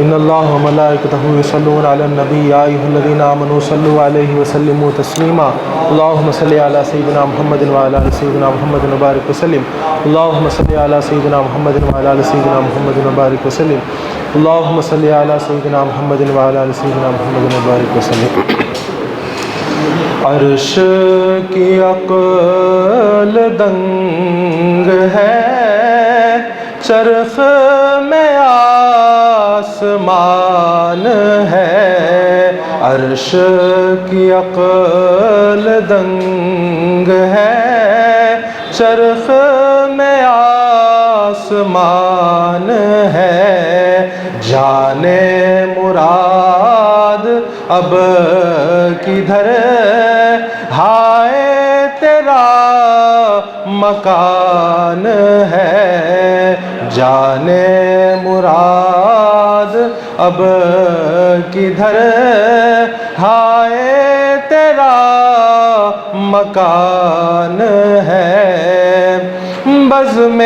ان اللہ و ملائکتہ یصلون علی النبی یا ایھا الذین آمنوا صلوا علیہ وسلموا تسلیما اللہم صل علی سیدنا محمد وعلی آل سیدنا محمد وبارک وسلم اللہم صل علی سیدنا محمد وعلی آل سیدنا محمد وبارک وسلم اللہم صل علی سیدنا محمد وعلی آل سیدنا محمد وبارک وسلم۔ عرش کی عقل دنگ ہے، چرخ میں آسمان ہے، عرش کی عقل دنگ ہے، چرخ میں آسمان ہے، جانے مراد اب کدھر ہائے تیرا مکان ہے، جانے مراد اب کدھر ہائے تیرا مکان ہے، بزم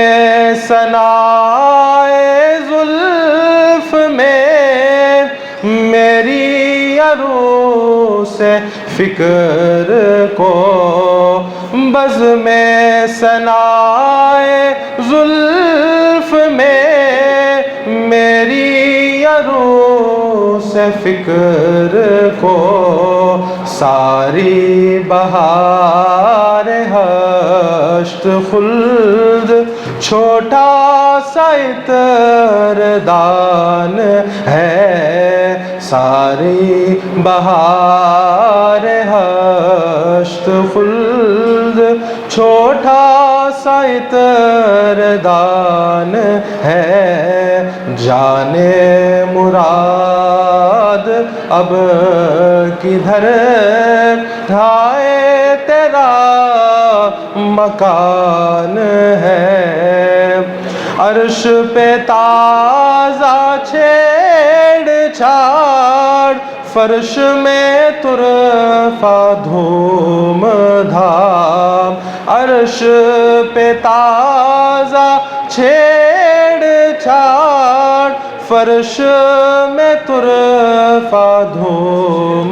ثنائے زلف میں میری عروس فکر کو، بزم ثنائے زلف میں میری عروس فکر کو، ساری بہار ہشت خلد چھوٹا سا عطر دان ہے، ساری بہار ہشت خلد چھوٹا سا عطر دان ہے، جانے مراد اب کدھر ہائے تیرا مکان ہے، عرش پہ تازہ چھیڑ چھاڑ، فرش میں طرفہ دھوم دھام، عرش پہ تازہ چھیڑ چھاڑ، فرش میں طرفہ دھوم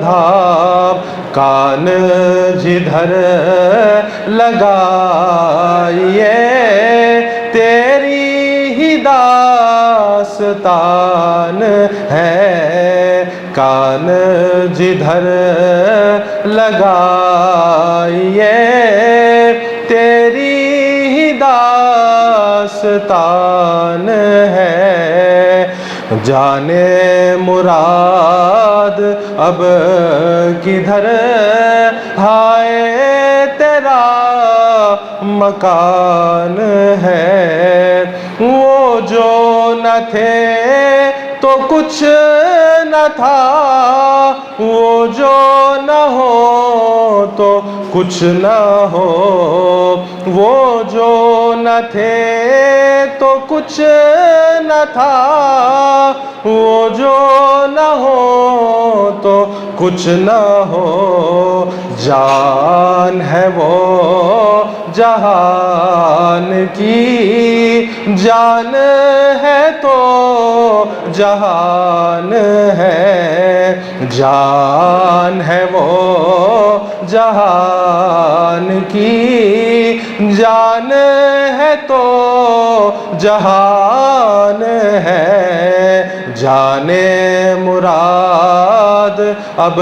دھام، کان جدھر لگائیے تیری ہی داستان ہے، کان جدھر لگائیے تیری ہی داستان ہے، جانے مراد اب کدھر ہائے تیرا مکان ہے، وہ جو نہ تھے تو کچھ نہ تھا، وہ جو نہ ہو تو کچھ نہ ہو، وہ جو نہ تھے تو کچھ نہ تھا، وہ جو نہ ہو تو کچھ نہ ہو، جان ہے وہ جہان کی، جان ہے تو جہان ہے، جان ہے وہ جہان کی، جان ہے تو جہان ہے، جانے مراد اب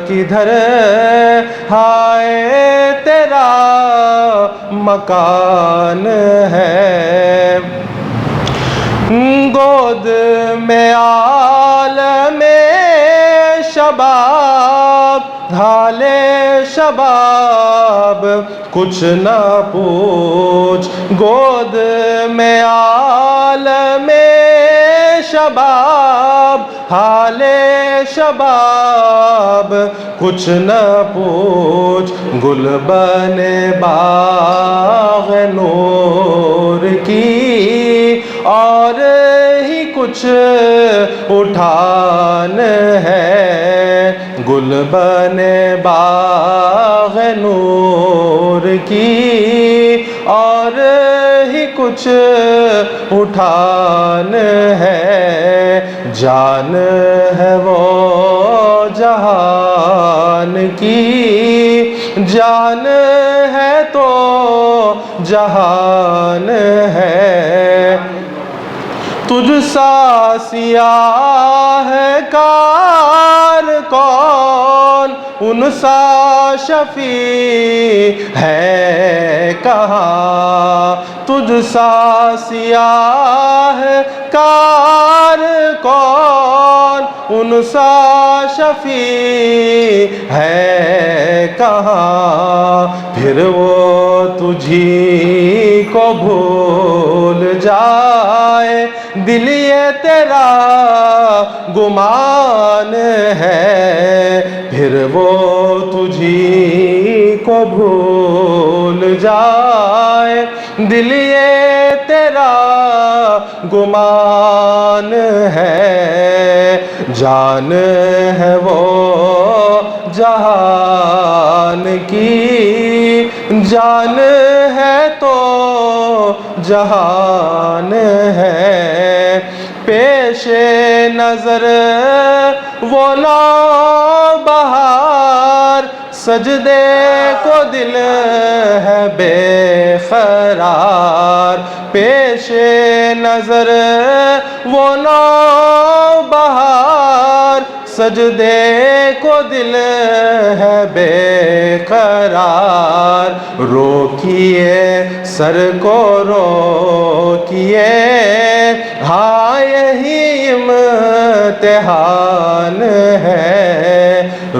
کدھر ہائے تیرا مکان ہے، گود میں عالم شباب ڈھالے شباب کچھ نہ پوچھ، گود میں عالم شباب حالے شباب کچھ نہ پوچھ، گل بنے باغ نور کی اور ہی کچھ اٹھان ہے، گل بنے باغ نور کی اور ہی کچھ اٹھان ہے، جان ہے وہ جہان کی جان ہے تو جہان ہے تجھ سا سیاہ کار کون ان سا شفیع ہے کہاں تجھ سا سیاہ کار کون ان سا شفیع ہے کہاں پھر وہ تجھی کو بھول جائے دل یہ تیرا گمان ہے پھر وہ تجھی کو بھول جائے دل یہ تیرا گمان ہے جان ہے وہ جہان کی جان ہے تو جہان ہے پیش نظر وہ نوبہار سجدے کو دل ہے بے قرار پیش نظر وہ نوبہار سجدے کو دل ہے بے قرار روکیے سر کو روکیے ہاں یہی امتحان ہے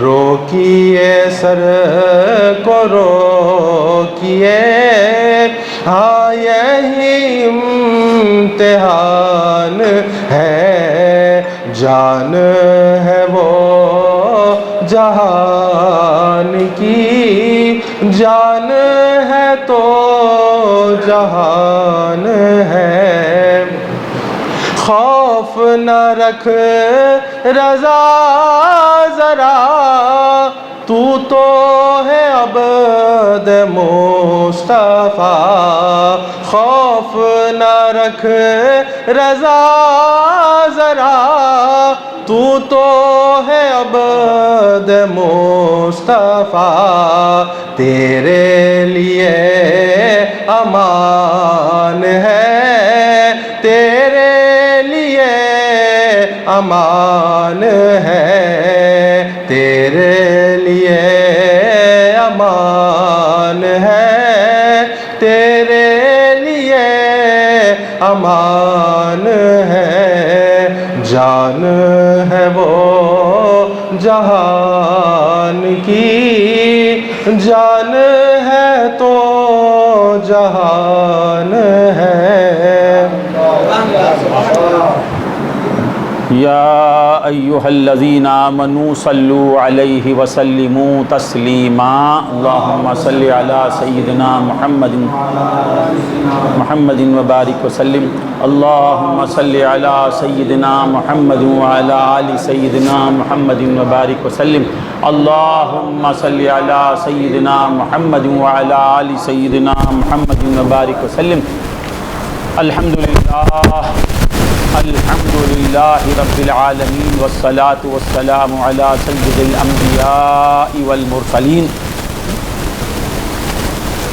روکیے سر کو روکیے ہاں یہی امتحان ہے جان ہے وہ جہان کی جان ہے تو جہان ہے خوف نہ رکھ رضا ذرا تو ہے عبد مصطفیٰ خوف نہ رکھ رضا ذرا تو ہے عبد مصطفیٰ تیرے لیے امان ہے تیرے لیے امان ہے تیرے لیے امان ہے تیرے لیے امان ہے جان ہے وہ جہان کی جان ہے تو جہان ہے یا ایہا الذین آمنوا صلوا علیہ وسلموا تسلیما اللہم صلی علی سیدنا محمد وبارک وسلم اللہم صلی علی سیدنا محمد وعلی آل سیدنا محمد وبارک وسلم اللہم صلی علی سیدنا محمد وعلی آل سیدنا محمد وبارک وسلم الحمدللہ رب العالمین والصلاة والسلام علی سید الانبیاء والمرسلین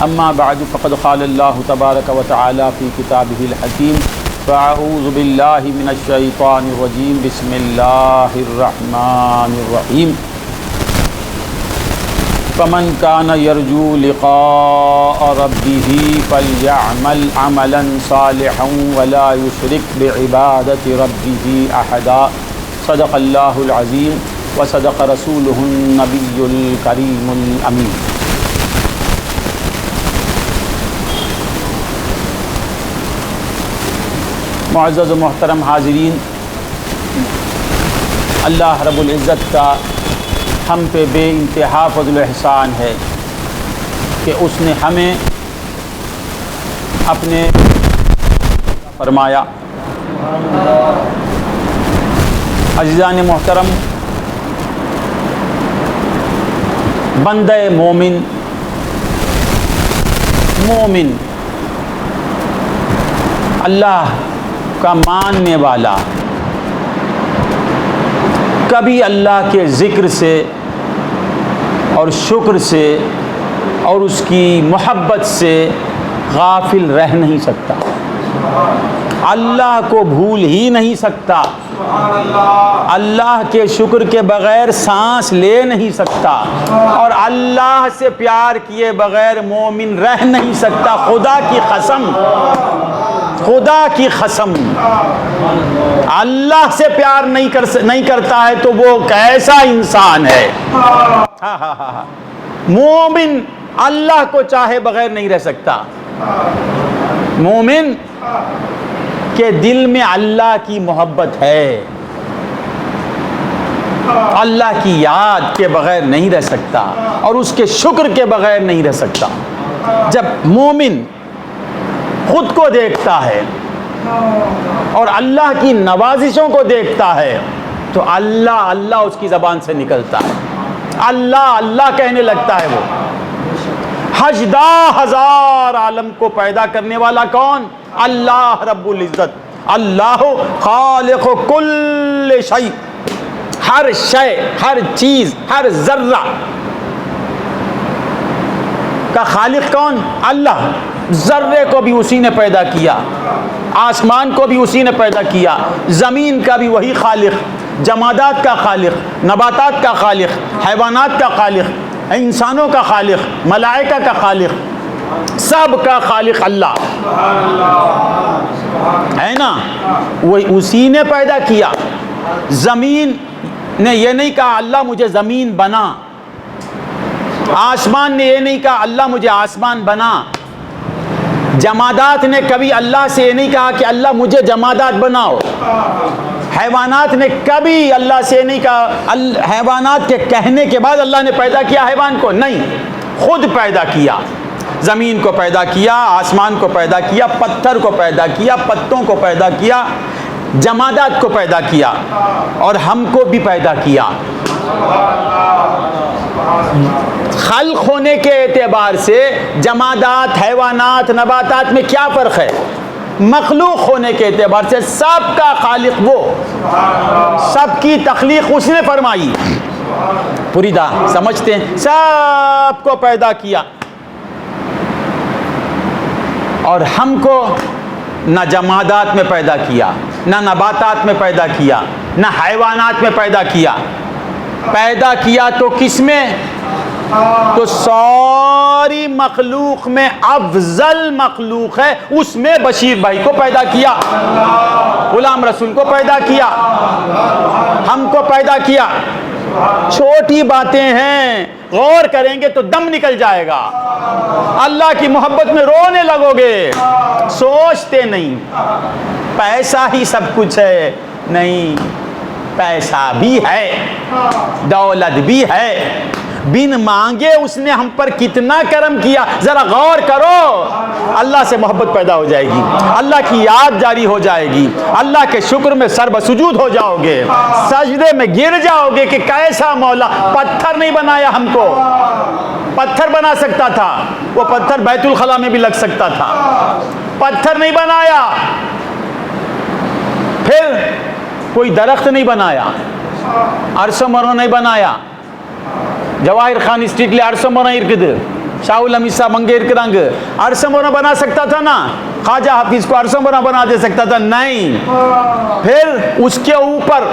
اما بعد فقد قال اللہ تبارک وتعالی فی کتابہ الحکیم فاعوذ باللہ من الشیطان الرجیم بسم اللہ الرحمن الرحیم فمن كان يرجو لقاء ربه فليعمل عملا صالحا ولا يشرك بعبادة ربه أحدا صدق الله العظيم وصدق رسوله النبي الكريم الأمين معزز و محترم حاضرین، اللہ رب العزت کا ہم پہ بے انتہا فضل و احسان ہے کہ اس نے ہمیں اپنے فرمایا۔ عزیزان محترم، بندہ مومن اللہ کا ماننے والا، کبھی اللہ کے ذکر سے اور شکر سے اور اس کی محبت سے غافل رہ نہیں سکتا، اللہ کو بھول ہی نہیں سکتا، اللہ کے شکر کے بغیر سانس لے نہیں سکتا، اور اللہ سے پیار کیے بغیر مومن رہ نہیں سکتا۔ خدا کی قسم، خدا کی قسم، اللہ سے پیار نہیں کرتا ہے تو وہ کیسا انسان ہے؟ مومن اللہ کو چاہے بغیر نہیں رہ سکتا۔ مومن کے دل میں اللہ کی محبت ہے، اللہ کی یاد کے بغیر نہیں رہ سکتا اور اس کے شکر کے بغیر نہیں رہ سکتا۔ جب مومن خود کو دیکھتا ہے اور اللہ کی نوازشوں کو دیکھتا ہے تو اللہ اللہ اس کی زبان سے نکلتا ہے، اللہ اللہ کہنے لگتا ہے۔ وہ ہجدہ ہزار عالم کو پیدا کرنے والا کون؟ اللہ رب العزت، اللہ خالق کل شیء، ہر شے، ہر چیز، ہر ذرہ کا خالق کون؟ اللہ۔ ذرے کو بھی اسی نے پیدا کیا، آسمان کو بھی اسی نے پیدا کیا، زمین کا بھی وہی خالق، جمادات کا خالق، نباتات کا خالق، حیوانات کا خالق، انسانوں کا خالق، ملائکہ کا خالق، سب کا خالق اللہ ہے نا۔ وہ اسی نے پیدا کیا۔ زمین نے یہ نہیں کہا اللہ مجھے زمین بنا، آسمان نے یہ نہیں کہا اللہ مجھے آسمان بنا، جمادات نے کبھی اللہ سے یہ نہیں کہا کہ اللہ مجھے جمادات بناؤ، حیوانات نے کبھی اللہ سے نہیں کہا، حیوانات کے کہنے کے بعد اللہ نے پیدا کیا حیوان کو، نہیں، خود پیدا کیا۔ زمین کو پیدا کیا، آسمان کو پیدا کیا، پتھر کو پیدا کیا، پتوں کو پیدا کیا، جمادات کو پیدا کیا اور ہم کو بھی پیدا کیا۔ خلق ہونے کے اعتبار سے جمادات، حیوانات، نباتات میں کیا فرق ہے؟ مخلوق ہونے کے اعتبار سے سب کا خالق وہ، سب کی تخلیق اس نے فرمائی۔ پوری سمجھتے ہیں؟ سب کو پیدا کیا اور ہم کو نہ جمادات میں پیدا کیا، نہ نباتات میں پیدا کیا، نہ حیوانات میں پیدا کیا۔ پیدا کیا تو کس میں؟ تو ساری مخلوق میں افضل مخلوق ہے اس میں بشیر بھائی کو پیدا کیا، غلام رسول کو پیدا کیا، ہم کو پیدا کیا۔ چھوٹی باتیں ہیں، غور کریں گے تو دم نکل جائے گا، اللہ کی محبت میں رونے لگو گے۔ سوچتے نہیں پیسہ ہی سب کچھ ہے، نہیں، پیسہ بھی ہے، دولت بھی ہے، بن مانگے اس نے ہم پر کتنا کرم کیا۔ ذرا غور کرو، اللہ سے محبت پیدا ہو جائے گی، اللہ کی یاد جاری ہو جائے گی، اللہ کے شکر میں سر بسجود ہو جاؤ گے، سجدے میں گر جاؤ گے کہ کیسا مولا۔ پتھر نہیں بنایا ہم کو، پتھر بنا سکتا تھا، وہ پتھر بیت الخلا میں بھی لگ سکتا تھا، پتھر نہیں بنایا۔ پھر کوئی درخت نہیں بنایا، عرش و مرو نہیں بنایا، جواہر خان اسٹریٹ لے عرش و مرو ارکد، شاہ الحمیسا منگے ارکرنگ، عرش و مرو بنا سکتا تھا نا، خواجہ حافظ کو عرش و مرو بنا دے سکتا تھا، نہیں۔ پھر اس کے اوپر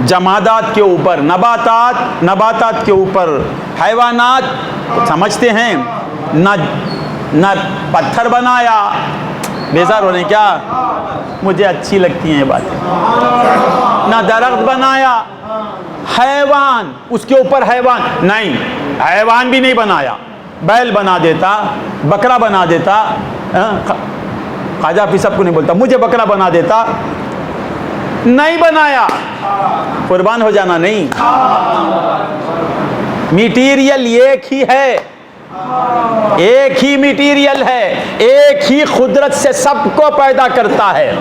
جمادات کے اوپر، نباتات کے اوپر، حیوانات، سمجھتے ہیں؟ نہ پتھر بنایا، بیزار ہونے کیا، مجھے اچھی لگتی ہیں یہ باتیں، نہ درخت بنایا، حیوان، اس کے اوپر حیوان نہیں، حیوان بھی نہیں بنایا، بیل بنا دیتا، بکرا بنا دیتا، خواجہ حافظ سب کو نہیں بولتا، مجھے بکرا بنا دیتا، نہیں بنایا، قربان ہو جانا نہیں۔ میٹیریل ایک ہی ہے، ایک ہی میٹیریل ہے، ایک ہی قدرت سے سب کو پیدا کرتا ہے،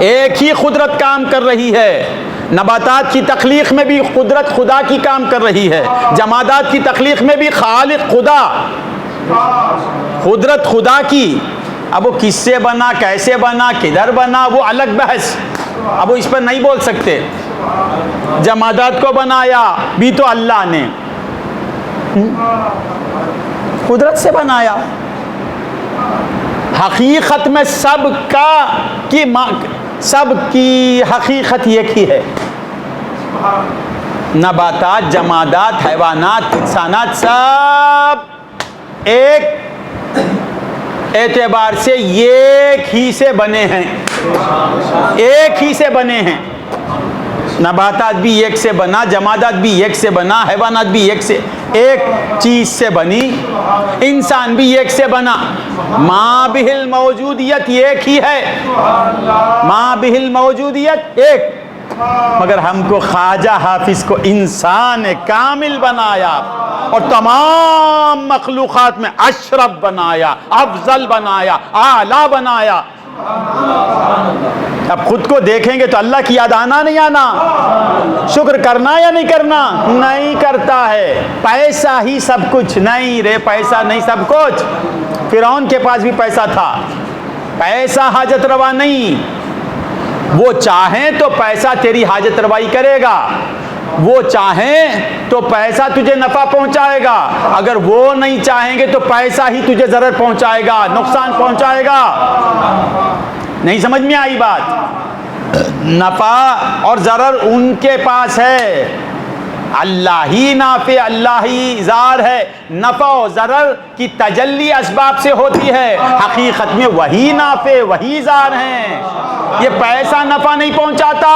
ایک ہی قدرت کام کر رہی ہے۔ نباتات کی تخلیق میں بھی قدرت خدا کی کام کر رہی ہے، جمادات کی تخلیق میں بھی خالق خدا، قدرت خدا کی۔ اب وہ کس سے بنا، کیسے بنا، کدھر بنا، وہ الگ بحث، اب وہ اس پر نہیں بول سکتے۔ جمادات کو بنایا بھی تو اللہ نے، قدرت سے بنایا۔ حقیقت میں سب کی حقیقت ایک ہی ہے۔ نباتات، جمادات، حیوانات، انسانات سب ایک اعتبار سے ایک ہی سے بنے ہیں، ایک ہی سے بنے ہیں۔ نباتات بھی ایک سے بنا، جمادات بھی ایک سے بنا، حیوانات بھی ایک چیز سے بنی، انسان بھی ایک سے بنا۔ ماں بہل موجودیت ایک ہی ہے، ماں بہل موجودیت ایک، مگر ہم کو خواجہ حافظ کو انسان کامل بنایا اور تمام مخلوقات میں اشرف بنایا، افضل بنایا، اعلیٰ بنایا۔ اب خود کو دیکھیں گے تو اللہ کی یاد آنا نہیں آنا؟ شکر کرنا یا نہیں کرنا؟ نہیں کرتا ہے۔ پیسہ ہی سب کچھ نہیں رے، پیسہ نہیں سب کچھ۔ فرعون کے پاس بھی پیسہ تھا، پیسہ حاجت روا نہیں۔ وہ چاہیں تو پیسہ تیری حاجت روائی کرے گا، وہ چاہیں تو پیسہ تجھے نفع پہنچائے گا، اگر وہ نہیں چاہیں گے تو پیسہ ہی تجھے ضرر پہنچائے گا، نقصان پہنچائے گا۔ نہیں سمجھ میں آئی بات؟ نفع اور ضرر ان کے پاس ہے، اللہ ہی نافع، اللہ ہی ضار ہے۔ نفع و ضرر کی تجلی اسباب سے ہوتی ہے، حقیقت میں وہی نافع وہی ضار ہیں۔ یہ پیسہ نفع نہیں پہنچاتا،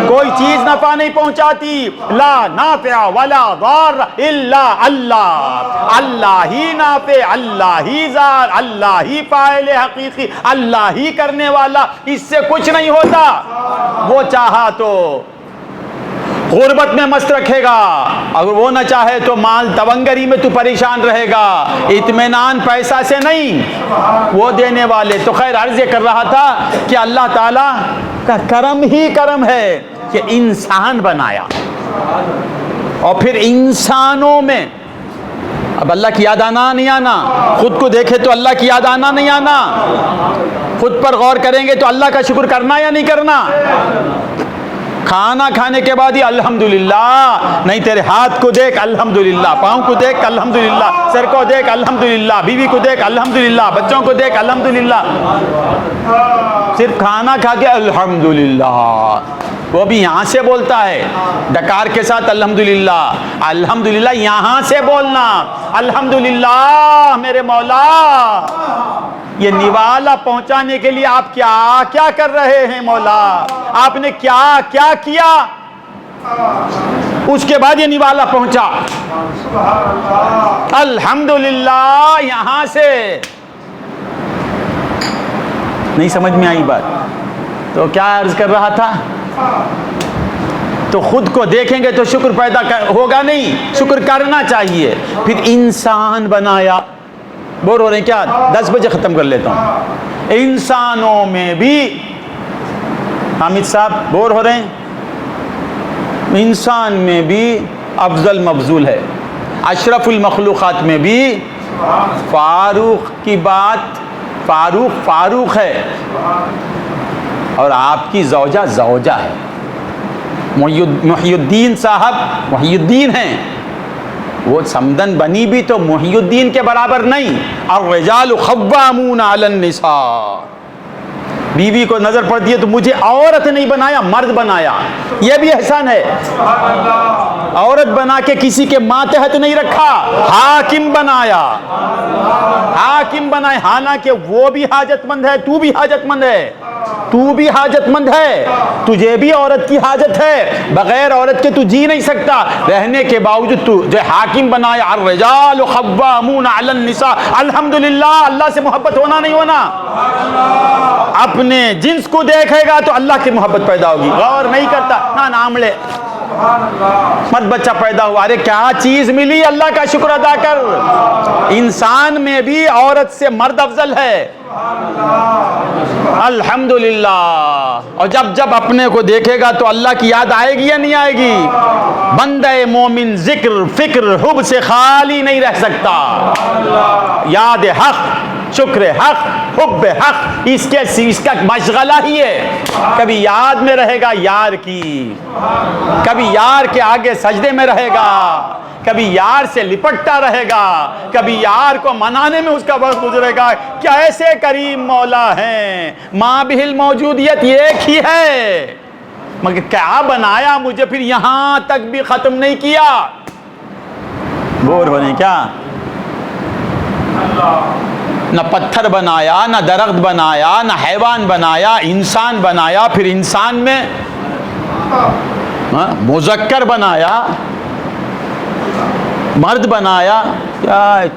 کوئی چیز نفع نہیں پہنچاتی۔ لا نافع ولا ضار الا اللہ، اللہ ہی نافع، اللہ ہی ضار، اللہ ہی فاعل حقیقی، اللہ ہی کرنے والا، اس سے کچھ نہیں ہوتا۔ وہ چاہا تو غربت میں مست رکھے گا، اگر وہ نہ چاہے تو مال تونگری میں تو پریشان رہے گا۔ اطمینان پیسہ سے نہیں، وہ دینے والے۔ تو خیر عرض یہ کر رہا تھا کہ اللہ تعالیٰ کا کرم ہی کرم ہے کہ انسان بنایا، اور پھر انسانوں میں اب اللہ کی یاد آنا نہیں آنا؟ خود کو دیکھے تو اللہ کی یاد آنا نہیں آنا؟ خود پر غور کریں گے تو اللہ کا شکر کرنا یا نہیں کرنا؟ کھانا کھانے کے بعد ہی الحمدللہ، نہیں تیرے ہاتھ کو دیکھ الحمدللہ، پاؤں کو دیکھ الحمدللہ، سر کو دیکھ الحمدللہ، بیوی کو دیکھ الحمدللہ، بچوں کو دیکھ الحمدللہ۔ صرف کھانا کھا کے الحمدللہ، وہ بھی یہاں سے بولتا ہے ڈکار کے ساتھ الحمدللہ۔ الحمدللہ یہاں سے بولنا، الحمدللہ میرے مولا، یہ نوالا پہنچانے کے لیے آپ کیا کیا کر رہے ہیں مولا، آپ نے کیا کیا کیا، اس کے بعد یہ نوالا پہنچا۔ الحمدللہ یہاں سے، نہیں سمجھ میں آئی بات؟ تو کیا عرض کر رہا تھا؟ تو خود کو دیکھیں گے تو شکر پیدا ہوگا نہیں، شکر کرنا چاہیے۔ پھر انسان بنایا، بور ہو رہے ہیں کیا؟ 10 بجے ختم کر لیتا ہوں۔ انسانوں میں بھی، حامد صاحب بور ہو رہے ہیں؟ انسان میں بھی افضل مفضول ہے، اشرف المخلوقات میں بھی فاروق کی بات، فاروق ہے، اور آپ کی زوجہ ہے۔ محی الدین صاحب محی الدین ہیں، وہ سمدن بنی بھی تو محی الدین کے برابر نہیں۔ الرجال قوامون علی النساء، بیوی کو نظر پڑتی ہے تو مجھے عورت نہیں بنایا، مرد بنایا، یہ بھی احسان ہے۔ عورت بنا کے کسی کے ماتحت نہیں رکھا، حاکم بنایا، حاکم بنائے، حالانکہ وہ بھی حاجت مند ہے، تو بھی حاجت مند ہے، تو بھی حاجت مند ہے، تجھے بھی عورت کی حاجت ہے، بغیر عورت کے تو جی نہیں سکتا، رہنے کے باوجود تو جو حاکم بنایا۔ الرجال قوامون علی النساء، الحمدللہ۔ اللہ سے محبت ہونا نہیں ہونا؟ اپنے جنس کو دیکھے گا تو اللہ کی محبت پیدا ہوگی، غور نہیں کرتا، نا ناملے مت بچہ پیدا ہوا، ارے کیا چیز ملی، اللہ کا شکر ادا کر۔ انسان میں بھی عورت سے مرد افضل ہے، الحمدللہ۔ اور جب اپنے کو دیکھے گا تو اللہ کی یاد آئے گی یا نہیں آئے گی؟ بندہ مومن ذکر فکر حب سے خالی نہیں رہ سکتا، یاد حق شکر حق، حب حق، اس کا مشغلہ ہی ہے. کبھی یاد میں رہے گا یار کی، کبھی یار کے آگے سجدے میں رہے گا، کبھی یار سے لپٹتا رہے گا، کبھی یار کو منانے میں اس کا وقت گزرے گا. کیا ایسے کریم مولا ہیں. ماں بہل موجودیت ایک ہی ہے، مگر کیا بنایا مجھے پھر یہاں تک بھی ختم نہیں کیا. بور ہونے کیا، نہ پتھر بنایا، نہ درخت بنایا، نہ حیوان بنایا، انسان بنایا. پھر انسان میں مذکر بنایا، مرد بنایا.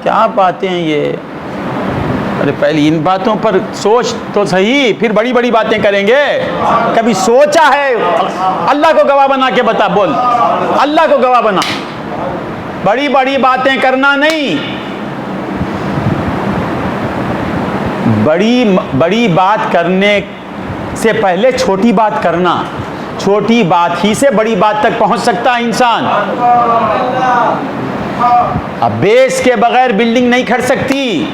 کیا باتیں ہیں یہ. ارے پہلے ان باتوں پر سوچ تو صحیح، پھر بڑی بڑی باتیں کریں گے. کبھی سوچا ہے؟ اللہ کو گواہ بنا کے بتا، بول اللہ کو گواہ بنا. بڑی بڑی باتیں کرنا نہیں، بڑی بات کرنے سے پہلے چھوٹی بات کرنا. چھوٹی بات ہی سے بڑی بات تک پہنچ سکتا ہے انسان. اب بیس کے بغیر بلڈنگ نہیں کھڑ سکتی.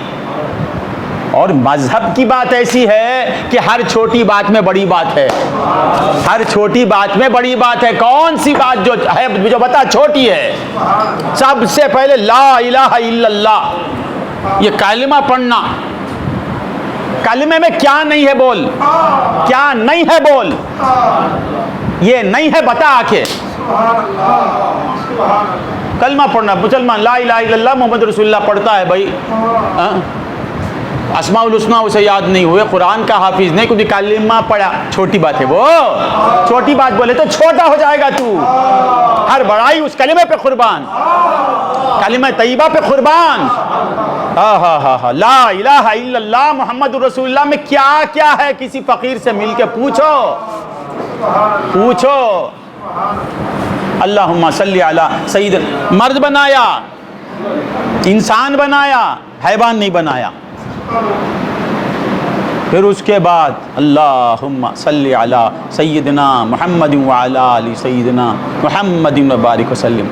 اور مذہب کی بات ایسی ہے کہ ہر چھوٹی بات میں بڑی بات ہے، ہر چھوٹی بات میں بڑی بات ہے. کون سی بات جو ہے جو بتا چھوٹی ہے؟ سب سے پہلے لا الہ الا اللہ، یہ کلمہ پڑھنا. کلمے میں کیا نہیں ہے بول، کیا نہیں ہے بول. یہ نہیں ہے بتا آ کے. کلمہ پڑھنا، مسلمان لا الہ الا اللہ محمد رسول اللہ پڑھتا ہے بھائی. اسماء الحسنی اسے یاد نہیں ہوئے، قرآن کا حافظ نہیں، کیونکہ کلمہ پڑھا. چھوٹی بات ہے وہ، چھوٹی بات بولے تو چھوٹا ہو جائے گا تو. ہر بڑائی اس کلمے پہ قربان، کلمہ طیبہ پہ قربان. لا الہ الا اللہ محمد رسول اللہ میں کیا کیا ہے؟ کسی فقیر سے مل کے پوچھو. اللہم صلی علی سید. مرد بنایا، انسان بنایا، حیوان نہیں بنایا. پھر اس کے بعد اللہم صلی علی سیدنا محمد وعلی آل سیدنا محمد وبارک وسلم.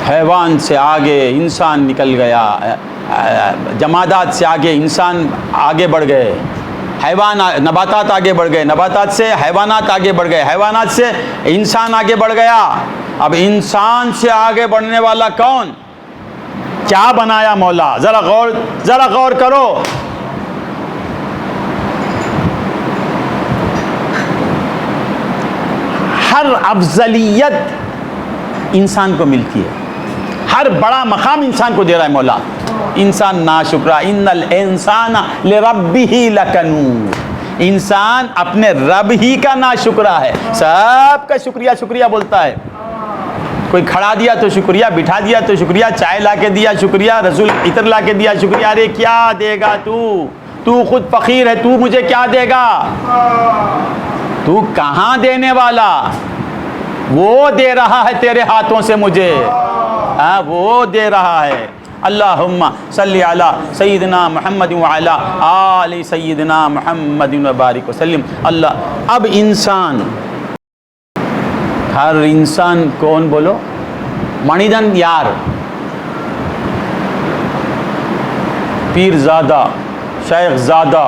حیوان سے آگے انسان نکل گیا، جمادات سے آگے انسان آگے بڑھ گئے، حیوان نباتات آگے بڑھ گئے، نباتات سے حیوانات آگے بڑھ گئے، حیوانات سے انسان آگے بڑھ گیا. اب انسان سے آگے بڑھنے والا کون؟ کیا بنایا مولا؟ ذرا غور کرو. ہر افضلیت انسان کو ملتی ہے، ہر بڑا مقام انسان کو دے رہا ہے مولا. انسان ناشکرا، ان الانسان لربہ لکنود. انسان اپنے رب ہی کا ناشکرا ہے. سب کا شکریہ شکریہ بولتا ہے. کوئی کھڑا دیا تو شکریہ، بٹھا دیا تو شکریہ، چائے لا کے دیا شکریہ، رسول عطر لا کے دیا شکریہ. ارے کیا دے گا تو خود فقیر ہے، تو مجھے کیا دے گا؟ تو کہاں دینے والا؟ وہ دے رہا ہے تیرے ہاتھوں سے مجھے، وہ دے رہا ہے. اللہم صلی علی سیدنا محمد وعلی آل سیدنا محمد وبارک وسلم. اللہ اب انسان، ہر انسان کون بولو؟ منیدن یار، پیر زادہ، شیخ زادہ،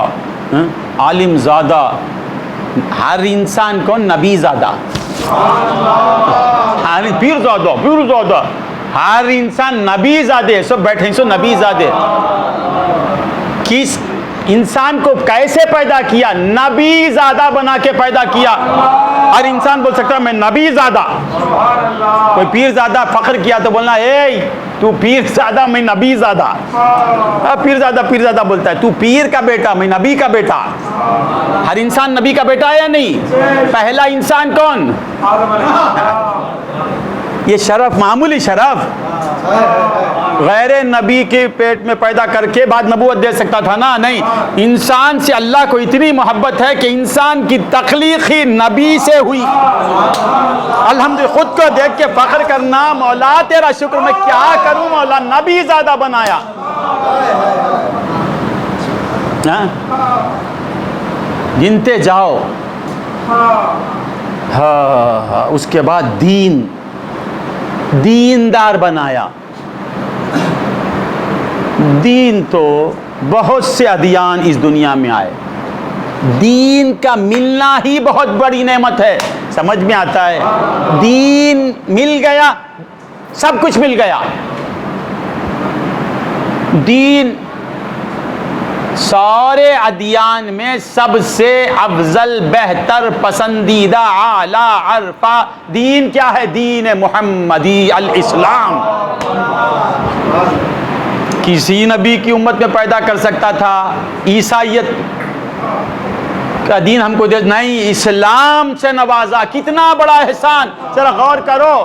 عالم زادہ. ہر انسان کون؟ نبی زادہ. پیر زادہ، ہر انسان نبی زادے. سب بیٹھے سو نبی زادے. کس انسان کو کیسے پیدا کیا؟ نبی زادہ بنا کے پیدا کیا. ہر انسان بول سکتا ہے میں نبی زادہ. کوئی پیر زادہ فخر کیا تو بولنا اے تو پیر زادہ میں نبی زادہ. پیر زادہ بولتا ہے تو پیر کا بیٹا میں نبی کا بیٹا. ہر انسان نبی کا بیٹا ہے یا نہیں؟ پہلا انسان کون؟ یہ شرف معمولی شرف غیر نبی کے پیٹ میں پیدا کر کے بعد نبوت دے سکتا تھا نا؟ نہیں. انسان سے اللہ کو اتنی محبت ہے کہ انسان کی تخلیق ہی نبی سے ہوئی. الحمدللہ خود کو دیکھ کے فخر کرنا مولا تیرا شکر میں کیا کروں مولا، نبی زیادہ بنایا. گنتے جاؤ ہاں اس کے بعد دیندار بنایا. دین تو بہت سے ادیان اس دنیا میں آئے, دین کا ملنا ہی بہت بڑی نعمت ہے. سمجھ میں آتا ہے؟ دین مل گیا, سب کچھ مل گیا. دین سارے ادیان میں سب سے افضل, بہتر, پسندیدہ, اعلیٰ, عرفہ دین کیا ہے؟ دین محمدی, الاسلام. کسی نبی کی امت میں پیدا کر سکتا تھا عیسائیت کا دین ہم کو دے, نہیں, اسلام سے نوازا. کتنا بڑا احسان, ذرا غور کرو.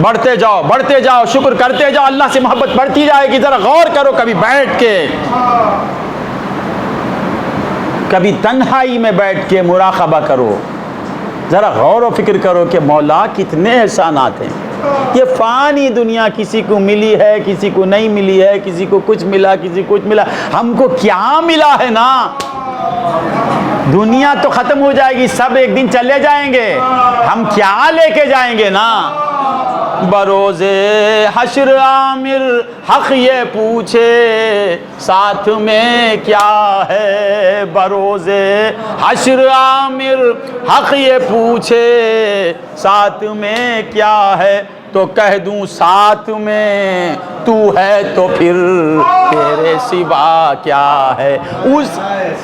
بڑھتے جاؤ, بڑھتے جاؤ, شکر کرتے جاؤ, اللہ سے محبت بڑھتی جائے گی. ذرا غور کرو, کبھی بیٹھ کے, کبھی تنہائی میں بیٹھ کے مراقبہ کرو, ذرا غور و فکر کرو کہ مولا کتنے احسانات ہیں. یہ فانی دنیا کسی کو ملی ہے, کسی کو نہیں ملی ہے, کسی کو کچھ ملا, کسی کو کچھ ملا. ہم کو کیا ملا ہے نا؟ دنیا تو ختم ہو جائے گی, سب ایک دن چلے جائیں گے. ہم کیا لے کے جائیں گے نا؟ بروز حشر عامر حق یہ پوچھے ساتھ میں کیا ہے. بروز حشر عامر حق یہ پوچھے ساتھ میں کیا ہے, تو کہہ دوں ساتھ میں تو ہے تو پھر تیرے سوا کیا ہے. اس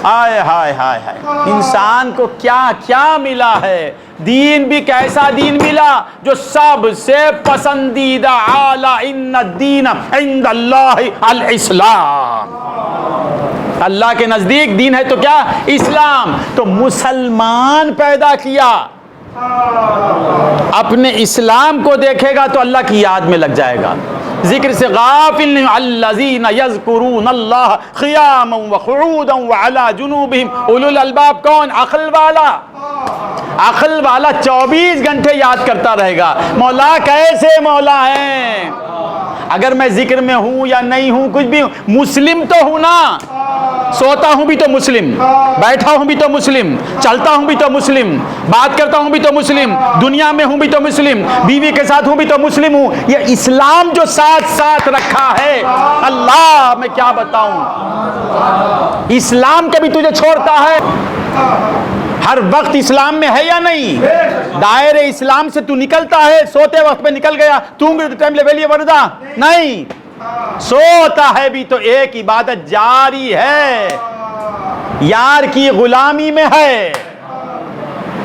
ہائے ہائے ہائے ہائے, انسان کو کیا کیا ملا ہے. دین بھی کیسا دین ملا جو سب سے پسندیدہ, اعلیٰ, ان الدین عند اللہ الاسلام. اللہ کے نزدیک دین ہے تو کیا؟ اسلام. تو مسلمان پیدا کیا, اپنے اسلام کو دیکھے گا تو اللہ کی یاد میں لگ جائے گا. ذکر سے غافل نہیں. الذین یذکرون اللہ قیاما وقعودا وعلی جنوبہم. اولو الالباب کون؟ عقل والا. عقل والا 24 گھنٹے یاد کرتا رہے گا مولا کیسے مولا ہیں. اگر میں ذکر میں ہوں یا نہیں ہوں, کچھ بھی ہوں, مسلم تو ہوں نا. سوتا ہوں بھی تو مسلم, بیٹھا ہوں بھی تو مسلم, چلتا ہوں بھی تو مسلم, بات کرتا ہوں بھی تو مسلم, دنیا میں ہوں بھی تو مسلم, بیوی کے ساتھ ہوں بھی تو مسلم ہوں. یہ اسلام جو ساتھ ساتھ رکھا ہے, اللہ میں کیا بتاؤں. اسلام کبھی تجھے چھوڑتا ہے؟ ہر وقت اسلام میں ہے یا نہیں؟ دائرے اسلام سے تو نکلتا ہے, سوتے وقت پہ نکل گیا, تم بھی ٹائم لے لیے وردا نہیں. سوتا ہے بھی تو ایک عبادت جاری ہے, یار کی غلامی میں ہے.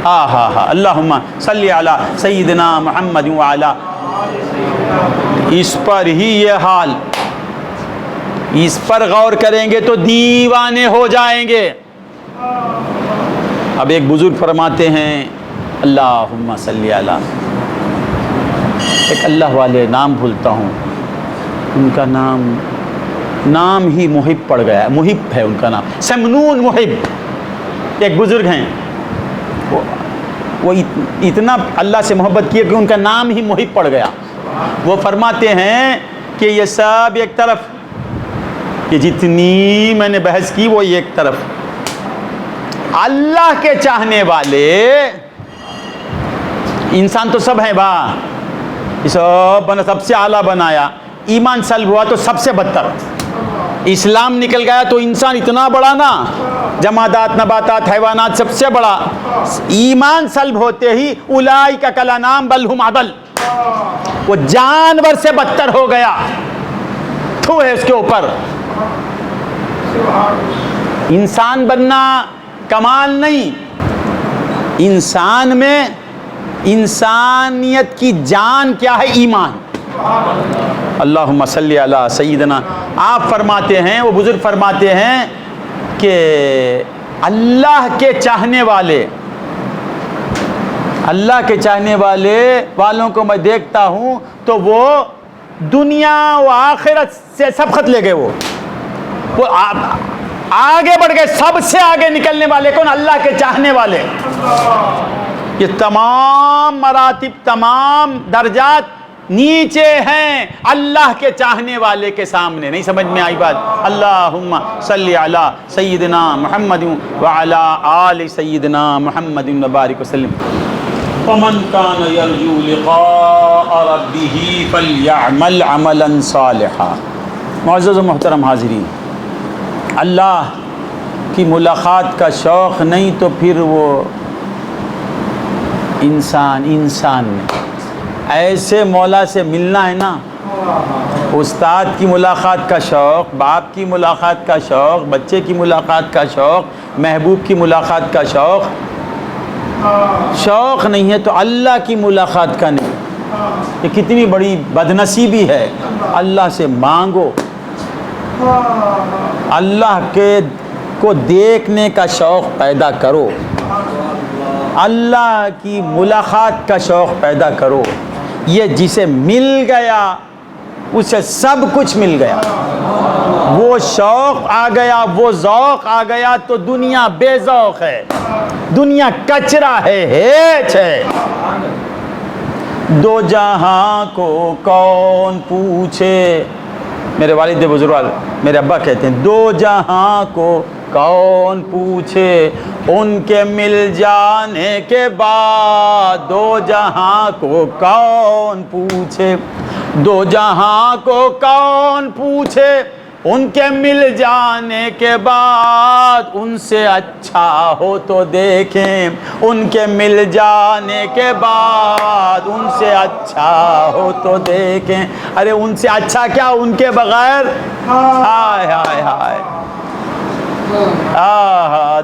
اللہم صلی علی سیدنا محمد وعلا. اس پر ہی یہ حال, اس پر غور کریں گے تو دیوانے ہو جائیں گے. اب ایک بزرگ فرماتے ہیں اللہم صلی علی, ایک اللہ والے نام بھولتا ہوں, ان کا نام ہی محب پڑ گیا ہے. محب ہے ان کا نام, سمنون محب. ایک بزرگ ہیں, وہ اتنا اللہ سے محبت کیا کہ ان کا نام ہی محب پڑ گیا. وہ فرماتے ہیں کہ یہ سب ایک طرف, کہ جتنی میں نے بحث کی وہ ایک طرف, اللہ کے چاہنے والے انسان تو سب ہیں با, سب سے اعلیٰ بنایا. ایمان سلب ہوا تو سب سے بدتر. اسلام نکل گیا تو انسان اتنا بڑا نا, جمادات, نباتات, حیوانات سب سے بڑا. ایمان سلب ہوتے ہی اولئک کالانعام بل ھم اضل, وہ جانور سے بدتر ہو گیا. تو ہے اس کے اوپر. انسان بننا کمال نہیں, انسان میں انسانیت کی جان کیا ہے؟ ایمان. اللہم صلی علی سیدنا. آپ فرماتے ہیں, وہ بزرگ فرماتے ہیں کہ اللہ کے چاہنے والے, اللہ کے چاہنے والوں کو میں دیکھتا ہوں تو وہ دنیا و آخرت سے سبقت لے گئے. وہ آگے بڑھ گئے. سب سے آگے نکلنے والے کون؟ اللہ کے چاہنے والے. یہ تمام مراتب, تمام درجات نیچے ہیں اللہ کے چاہنے والے کے سامنے. نہیں سمجھ میں آئی بات؟ اللہم صلی علی سیدنا محمد وعلی آل سیدنا محمد وبارک وسلم. فمن کان یرجو لقاء ربہ فلیعمل عملا صالحا. معزز و محترم حاضرین، اللہ کی ملاقات کا شوق نہیں تو پھر وہ انسان میں ایسے مولا سے ملنا ہے نا. استاد کی ملاقات کا شوق، باپ کی ملاقات کا شوق، بچے کی ملاقات کا شوق، محبوب کی ملاقات کا شوق نہیں ہے تو اللہ کی ملاقات کا نہیں. یہ کتنی بڑی بدنصیبی ہے. اللہ سے مانگو، اللہ کے کو دیکھنے کا شوق پیدا کرو، اللہ کی ملاقات کا شوق پیدا کرو. یہ جسے مل گیا اسے سب کچھ مل گیا. وہ شوق آ گیا، وہ ذوق آ گیا تو دنیا بے ذوق ہے، دنیا کچرا ہے، ہیچ ہے. دو جہاں کو کون پوچھے، میرے والد بزرگ میرے ابا کہتے ہیں، دو جہاں کو کون پوچھے ان کے مل جانے کے بعد. دو جہاں کو کون پوچھے، دو جہاں کو کون پوچھے ان کے مل جانے کے بعد. ان سے اچھا ہو تو دیکھیں ان کے مل جانے کے بعد. ان سے اچھا ہو تو دیکھیں. ارے ان سے اچھا کیا، ان کے بغیر. ہائے ہائے ہائے.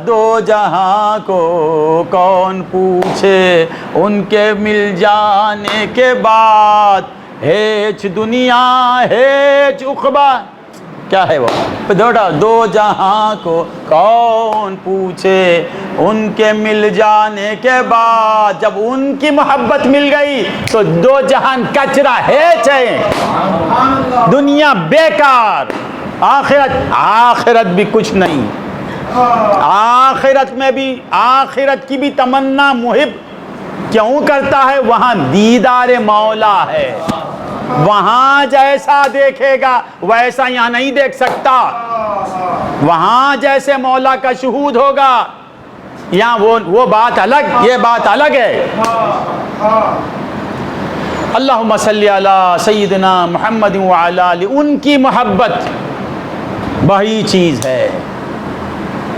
دو جہاں کو کون پوچھے ان کے مل جانے کے بعد. ہیچ دنیا ہیچ عقبہ، کیا ہے وہ دو جہاں کو کون پوچھے ان کے مل جانے کے بعد. جب ان کی محبت مل گئی تو دو جہان کچرا ہیچ ہے، دنیا بیکار. آخرت بھی کچھ نہیں. آخرت میں بھی، آخرت کی بھی تمنا محب کیوں کرتا ہے؟ وہاں دیدار مولا ہے، وہاں جیسا دیکھے گا ویسا یہاں نہیں دیکھ سکتا. وہاں جیسے مولا کا شہود ہوگا، یہاں وہ بات الگ، یہ بات الگ ہے. اللہم صلی علی سیدنا محمد وعلی آلہ. ان کی محبت بڑی چیز ہے،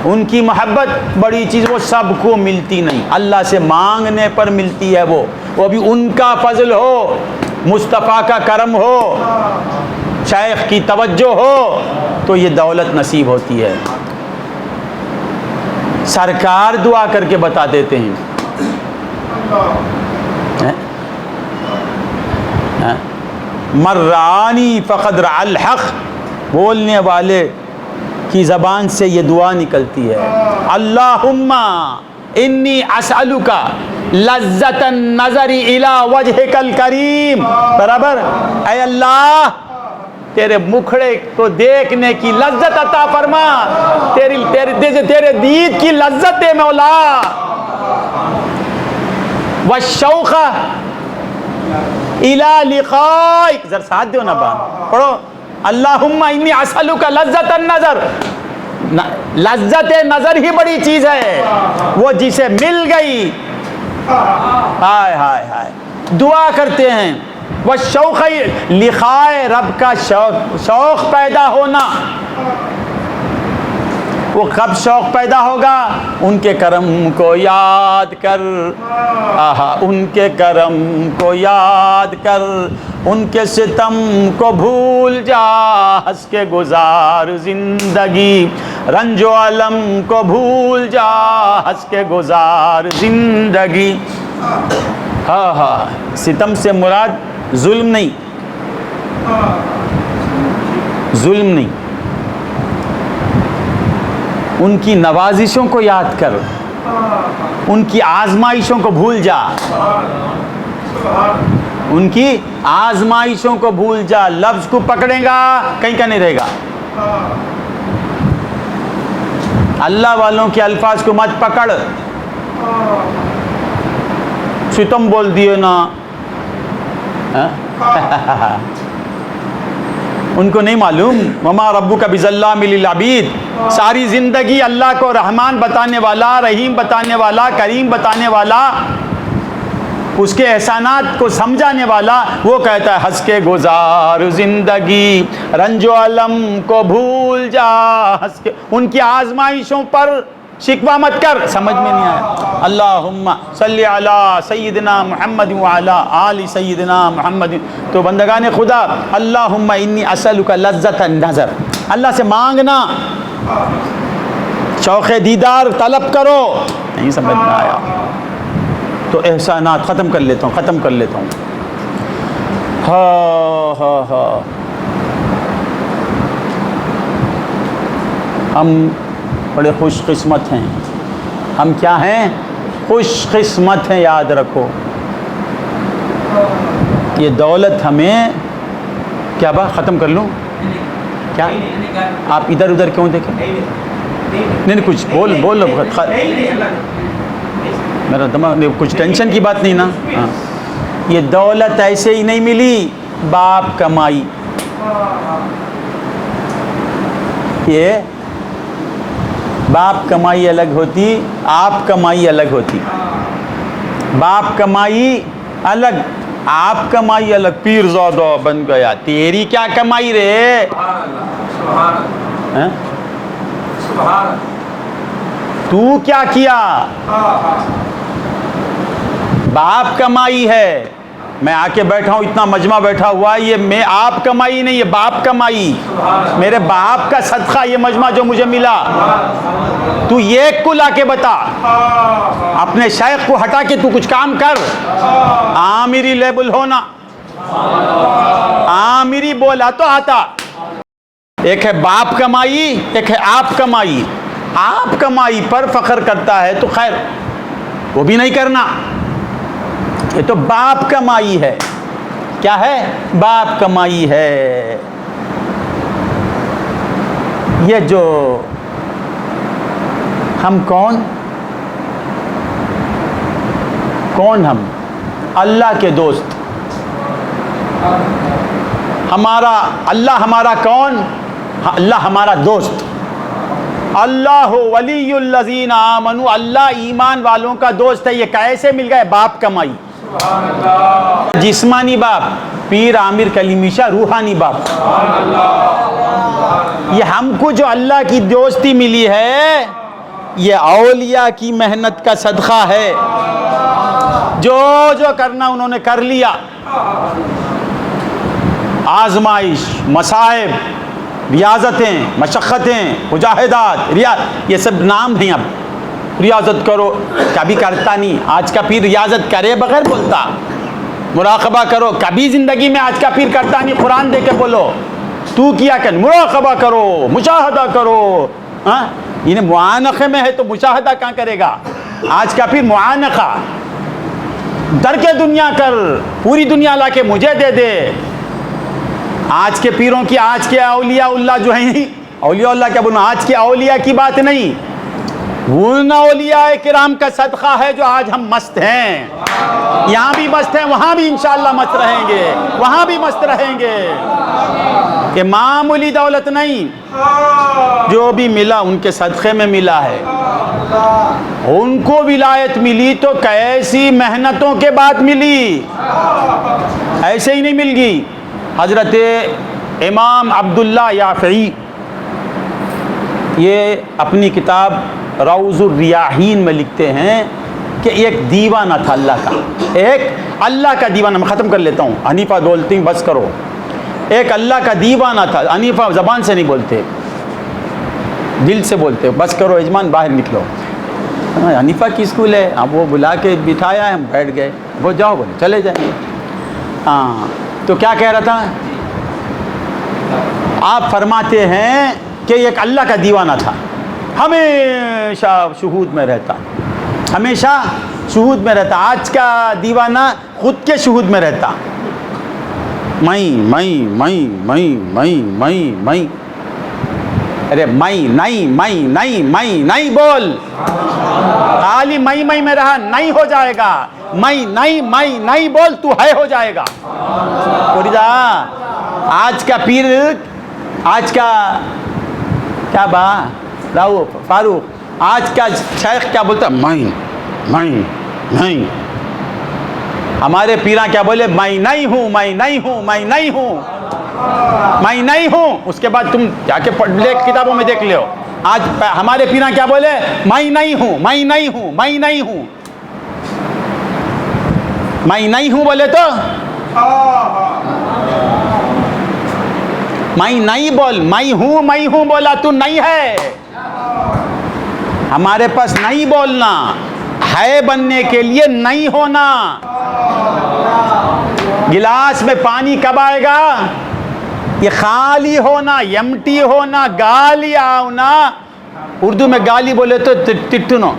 ان کی محبت بڑی چیز. وہ سب کو ملتی نہیں، اللہ سے مانگنے پر ملتی ہے. وہ بھی ان کا فضل ہو، مصطفیٰ کا کرم ہو، شیخ کی توجہ ہو تو یہ دولت نصیب ہوتی ہے. سرکار دعا کر کے بتا دیتے ہیں، مرانی فقد رع الحق. بولنے والے کی زبان سے یہ دعا نکلتی ہے، اللہم انی اسألک لذت النظر الی وجہک الکریم. برابر، اے اللہ تیرے مکھڑے کو دیکھنے کی لذت عطا فرما، تیرے دید کی لذت دے مولا. والشوق الی لقائک. ذرا ساتھ دیو نا بات پڑھو. اللہم انی اسألک لذت النظر. لذت نظر ہی بڑی چیز ہے، وہ جسے مل گئی. ہائے ہائے ہائے. دعا کرتے ہیں والشوق لقائے رب کا شوق پیدا ہونا. وہ کب شوق پیدا ہوگا؟ ان کے کرم کو یاد کر. ان کے کرم کو یاد کر، ان کے ستم کو بھول جا، ہنس کے گزار زندگی. رنج و علم کو بھول جا، ہنس کے گزار زندگی. ستم سے مراد ظلم نہیں، ظلم نہیں. ان کی نوازشوں کو یاد کر، ان کی آزمائشوں کو بھول جا. ان کی آزمائشوں کو بھول جا. لفظ کو پکڑے گا کہیں کا نہیں رہے گا. اللہ والوں کے الفاظ کو مت پکڑ. ستم بول دیے نا، ان کو نہیں معلوم وما ربک بظلام للعبید، ساری زندگی اللہ کو رحمان بتانے والا، رحیم بتانے والا، کریم بتانے والا، اس کے احسانات کو سمجھانے والا، وہ کہتا ہے ہنس کے گزار زندگی، رنج و علم کو بھول جا ہنس کے، ان کی آزمائشوں پر شکوہ مت کر، سمجھ میں نہیں آیا۔ اللہم صلی علی سیدنا محمد وعلی آل سیدنا محمد، تو بندگان خدا اللہم انی اسألک لذت النظر، اللہ سے مانگنا، شوق دیدار طلب کرو، نہیں سمجھ میں آیا تو احسانات ختم کر لیتا ہوں ہاں ہم بڑے خوش قسمت ہیں، ہم کیا ہیں؟ خوش قسمت ہیں، یاد رکھو۔ یہ دولت ہمیں کیا بات ختم کر لوں کیا؟ آپ ادھر ادھر کیوں دیکھیں؟ نہیں کچھ بول لو، میرا دماغ کچھ ٹینشن کی بات نہیں نا۔ ہاں، یہ دولت ایسے ہی نہیں ملی، باپ کمائی، یہ باپ کمائی الگ ہوتی، آپ کمائی الگ ہوتی، باپ کمائی الگ، آپ کمائی الگ، پیر زادہ بن گیا، تیری کیا کمائی رے؟ تو کیا کیا؟ باپ کمائی ہے، میں آ کے بیٹھا ہوں، اتنا مجمع بیٹھا ہوا ہے، یہ میں آپ کمائی نہیں، یہ باپ کمائی، میرے باپ کا صدقہ یہ مجمع جو مجھے ملا۔ تو ایک کو لا کے بتا، اپنے شیخ کو ہٹا کے تو کچھ کام کر، آمری لیبل ہونا، آمری بولا تو آتا۔ ایک ہے باپ کمائی، ایک ہے آپ کمائی، آپ کمائی پر فخر کرتا ہے تو خیر وہ بھی نہیں کرنا، یہ تو باپ کمائی ہے۔ کیا ہے؟ باپ کمائی ہے۔ یہ جو ہم کون ہم؟ اللہ کے دوست، ہمارا اللہ ہمارا کون؟ اللہ ہمارا دوست۔ اللہ ولی الذین آمنوا، اللہ ایمان والوں کا دوست ہے۔ یہ کیسے مل گئے؟ باپ کمائی، جسمانی باپ، پیر عامر کلیمی شاہ روحانی باپ۔ یہ ہم کو جو اللہ کی دوستی ملی ہے، یہ اولیاء کی محنت کا صدقہ ہے، جو کرنا انہوں نے کر لیا، آزمائش، مصائب، ریاضتیں، مشقتیں، مجاہدات، یہ سب نام ہیں۔ اب ریاضت کرو، کبھی کرتا نہیں، آج کا پیر ریاضت کرے بغیر بولتا۔ مراقبہ کرو، کبھی زندگی میں آج کا پیر کرتا نہیں، قرآن دے کے بولو تو کیا کر، مراقبہ کرو، مشاہدہ کرو۔ ہاں، انہیں معانقے میں ہے تو مشاہدہ کہاں کرے گا؟ آج کا پیر معانقہ، در کے دنیا کر، پوری دنیا لا کے مجھے دے دے۔ آج کے پیروں کی، آج کے اولیاء اللہ جو ہیں، اولیاء اللہ کیا بولنا، آج کے اولیاء کی بات نہیں، ان اولیاء کرام کا صدقہ ہے جو آج ہم مست ہیں، یہاں بھی مست ہیں، وہاں بھی انشاءاللہ مست رہیں گے، وہاں بھی مست رہیں گے۔ یہ معمولی دولت نہیں، جو بھی ملا ان کے صدقے میں ملا ہے۔ ان کو ولایت ملی تو کیسی محنتوں کے بعد ملی، ایسے ہی نہیں مل گئی۔ حضرت امام عبداللہ یافعی یہ اپنی کتاب روض الریاحین میں لکھتے ہیں کہ ایک دیوانہ تھا اللہ کا، ایک اللہ کا دیوانہ، میں ختم کر لیتا ہوں، حنیفہ بولتے ہیں بس کرو۔ ایک اللہ کا دیوانہ تھا، حنیفہ زبان سے نہیں بولتے، دل سے بولتے، بس کرو اجمان باہر نکلو۔ حنیفہ کی اسکول ہے، اب وہ بلا کے بٹھایا ہے، ہم بیٹھ گئے، وہ جاؤ بولے چلے جائیں۔ ہاں تو کیا کہہ رہا تھا؟ آپ فرماتے ہیں کہ ایک اللہ کا دیوانہ تھا، ہمیشہ شہود میں رہتا، ہمیشہ شہود میں رہتا۔ آج کا دیوانہ خود کے شہود میں رہتا، میں ارے میں بول، خالی میں رہا نہیں ہو جائے گا، میں بول، تو ہے ہو جائے گا۔ آج کا پیر، آج کا کیا راؤ فاروق، آج کا شیخ کیا بولتا؟ میں ہمارے پیراں کیا بولے؟ میں نہیں ہوں۔ اس کے بعد تم جا کے کتابوں میں دیکھ لو، آج ہمارے پیراں کیا بولے؟ میں نہیں ہوں۔ میں نہیں ہوں بولے تو میں نہیں بول، میں ہوں بولا تو نہیں ہے۔ ہمارے پاس نہیں بولنا ہے، بننے کے لیے نہیں ہونا۔ گلاس میں پانی کب آئے گا؟ یہ خالی ہونا، یمٹی ہونا، گالی آنا۔ اردو میں گالی بولے تو ٹٹنو،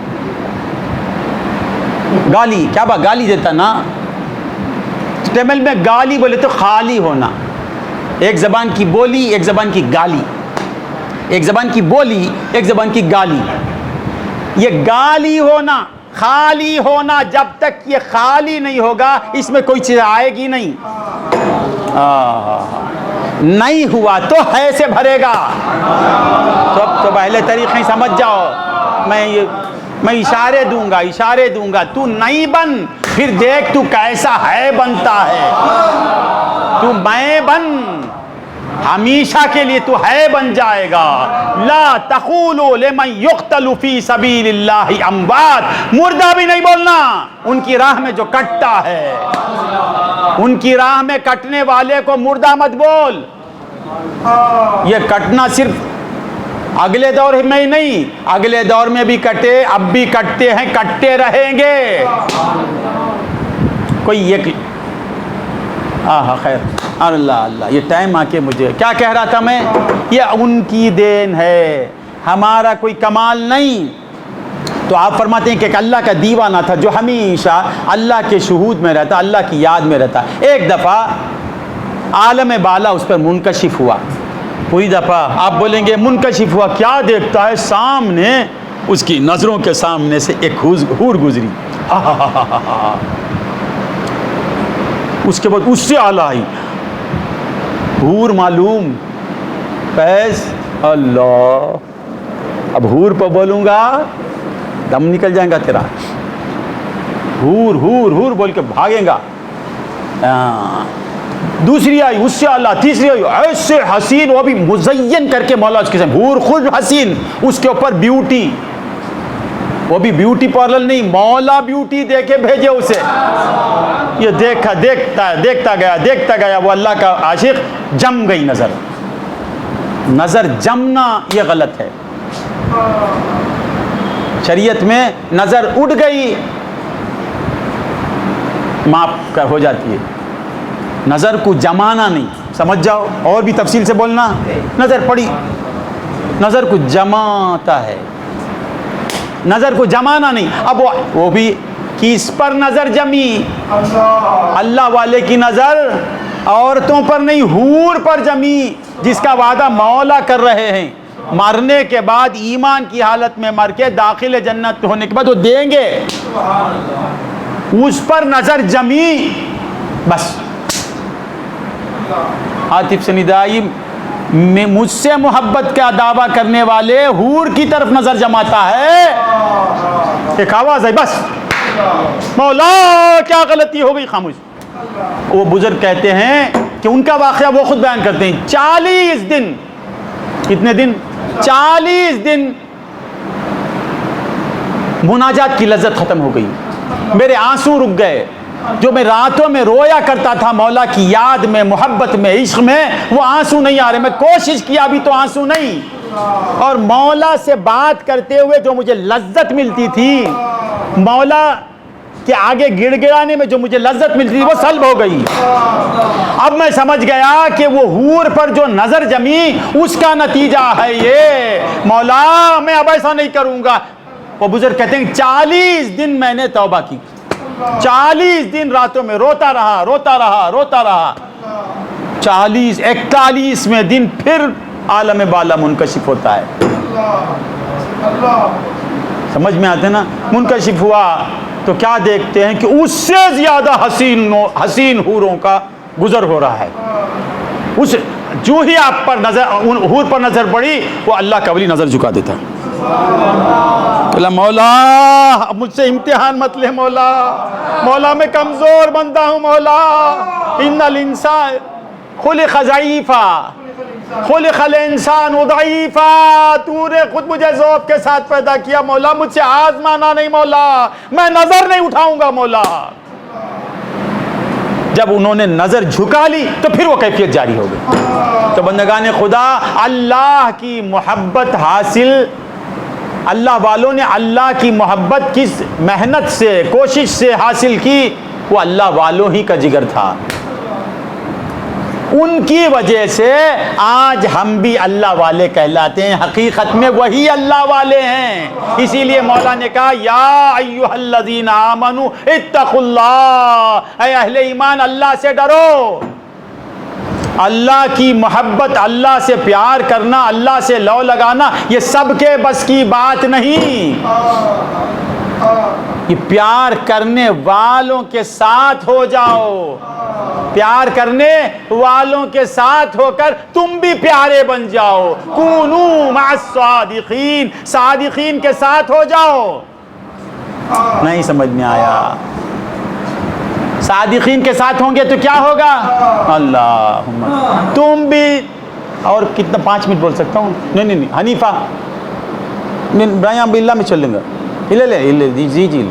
گالی کیا گالی دیتا نا، تمل میں گالی بولے تو خالی ہونا۔ ایک زبان کی بولی، ایک زبان کی گالی، ایک زبان کی بولی، ایک زبان کی گالی۔ یہ گالی ہونا، خالی ہونا، جب تک یہ خالی نہیں ہوگا اس میں کوئی چیز آئے گی نہیں۔ نہیں ہوا تو ہے سے بھرے گا۔ تو پہلے طریقے سمجھ جاؤ، میں اشارے دوں گا، تو نہیں بن، پھر دیکھ تو کیسا ہے بنتا ہے۔ تو میں بن، ہمیشہ کے لیے تو ہے بن جائے گا۔ لا تقولوا لمن يقتل في سبيل الله اموات، مردہ بھی نہیں بولنا ان کی راہ میں جو کٹتا ہے۔ ان کی راہ میں کٹنے والے کو مردہ مت بول۔ یہ کٹنا صرف اگلے دور میں ہی نہیں، اگلے دور میں بھی کٹے، اب بھی کٹتے ہیں، کٹتے رہیں گے۔ کوئی ایک خیر، اللہ یہ ٹائم آ کے مجھے کیا کہہ رہا تھا میں؟ یہ ان کی دین ہے، ہمارا کوئی کمال نہیں۔ تو آپ فرماتے ہیں کہ ایک اللہ کا دیوانہ تھا جو ہمیشہ اللہ کے شہود میں رہتا، اللہ کی یاد میں رہتا۔ ایک دفعہ عالم بالا اس پر منکشف ہوا۔ پوری دفعہ آپ بولیں گے منکشف ہوا، کیا دیکھتا ہے؟ سامنے اس کی نظروں کے سامنے سے ایک حور گزری، اس کے بعد اس سے اعلیٰ آئی حور، معلوم پیس اللہ، اب حور پہ بولوں گا دم نکل جائے گا تیرا۔ حور حور حور بول کے بھاگیں گا۔ دوسری آئی اس سے اعلیٰ، تیسری آئی ایسے حسین، وہ بھی مزین کر کے، مولا اس کے سامنے حور خود حسین، اس کے اوپر بیوٹی، وہ بھی بیوٹی پارلر نہیں، مولا بیوٹی دے کے بھیجے اسے۔ یہ دیکھتا گیا، وہ اللہ کا عاشق، جم گئی نظر جمنا یہ غلط ہے۔ شریعت میں نظر اڑ گئی معاف ہو جاتی ہے، نظر کو جمانا نہیں، سمجھ جاؤ، اور بھی تفصیل سے بولنا، نظر پڑی، نظر کو جماتا ہے، نظر کو جمانا نہیں۔ اب وہ بھی کس پر نظر جمی؟ اللہ والے کی نظر عورتوں پر نہیں، حور پر جمی، جس کا وعدہ مولا کر رہے ہیں۔ مرنے کے بعد ایمان کی حالت میں مر کے داخل جنت ہونے کے بعد وہ دیں گے، اس پر نظر جمی بس۔ عاطف سندائی میں مجھ سے محبت کا دعویٰ کرنے والے حور کی طرف نظر جماتا ہے، ایک آواز ہے بس، مولا کیا غلطی ہو گئی، خاموش۔ وہ بزرگ کہتے ہیں کہ ان کا واقعہ وہ خود بیان کرتے ہیں، 40 دن، کتنے دن؟ 40 دن مناجات کی لذت ختم ہو گئی، میرے آنسو رک گئے، جو میں راتوں میں رویا کرتا تھا مولا کی یاد میں، محبت میں، عشق میں، وہ آنسو نہیں آ رہے، میں کوشش کیا بھی تو آنسو نہیں، اور مولا سے بات کرتے ہوئے جو مجھے لذت ملتی تھی، مولا کے آگے گڑ گڑانے میں جو مجھے لذت ملتی تھی، وہ سلب ہو گئی۔ اب میں سمجھ گیا کہ وہ حور پر جو نظر جمی اس کا نتیجہ ہے یہ، مولا میں اب ایسا نہیں کروں گا۔ وہ بزرگ کہتے ہیں 40 دن میں نے توبہ کی، 40 دن راتوں میں روتا رہا 41ویں دن پھر عالم بالا منکشف ہوتا ہے. سمجھ میں آتے نا؟ منکشف ہوا تو کیا دیکھتے ہیں کہ اس سے زیادہ حسین حوروں کا گزر ہو رہا ہے. اس جو ہی آپ پر نظر ان حور پر نظر پڑی وہ اللہ کا ولی نظر جھکا دیتا. مولا مجھ سے امتحان مت لے مولا، مولا میں کمزور بندہ ہوں مولا. ان الانسان خلق ضعیفا، خلق الانسان ضعیفا. تو نے خود مجھے ذوق کے ساتھ پیدا کیا مولا، مجھ سے آزمانا نہیں مولا، میں نظر نہیں اٹھاؤں گا مولا. جب انہوں نے نظر جھکا لی تو پھر وہ کیفیت جاری ہو گئی. تو بندگان خدا اللہ کی محبت حاصل، اللہ والوں نے اللہ کی محبت کس محنت سے کوشش سے حاصل کی؟ وہ اللہ والوں ہی کا جگر تھا. ان کی وجہ سے آج ہم بھی اللہ والے کہلاتے ہیں. حقیقت میں وہی اللہ والے ہیں. اسی لیے مولا نے کہا یا ایھا الذین آمنوا اتقوا اللہ، اے اہل ایمان اللہ سے ڈرو. اللہ کی محبت، اللہ سے پیار کرنا، اللہ سے لو لگانا یہ سب کے بس کی بات نہیں. یہ پیار کرنے والوں کے ساتھ ہو جاؤ، پیار کرنے والوں کے ساتھ ہو کر تم بھی پیارے بن جاؤ. کونوا مع الصادقین، صادقین کے ساتھ ہو جاؤ. نہیں سمجھ میں آیا؟ صادقین کے ساتھ ہوں گے تو کیا ہوگا؟ اللہم تم بھی. اور کتنا 5 منٹ بول سکتا ہوں؟ نہیں حنیفہ ابراہیم باللہ میں چل لیں گا. لے جی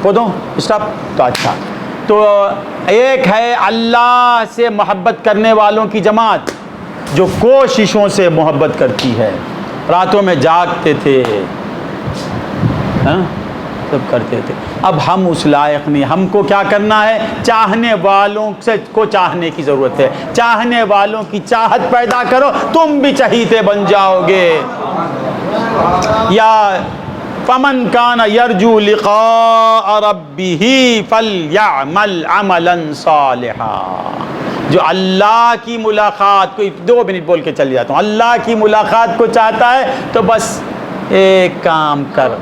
پودوں اسٹاپ. تو اچھا، تو ایک ہے اللہ سے محبت کرنے والوں کی جماعت جو کوششوں سے محبت کرتی ہے. راتوں میں جاگتے تھے، سب کرتے تھے. اب ہم اس لائق نہیں. ہم کو کیا کرنا ہے؟ چاہنے والوں سے کو چاہنے کی ضرورت ہے. چاہنے والوں کی چاہت پیدا کرو، تم بھی چہیتے بن جاؤ گے. یا فمن کان یرجو لقاء ربہ فلیعمل عملا صالحا. جو اللہ کی ملاقات کو 2 منٹ بول کے چل جاتا ہوں، اللہ کی ملاقات کو چاہتا ہے تو بس ایک کام کر.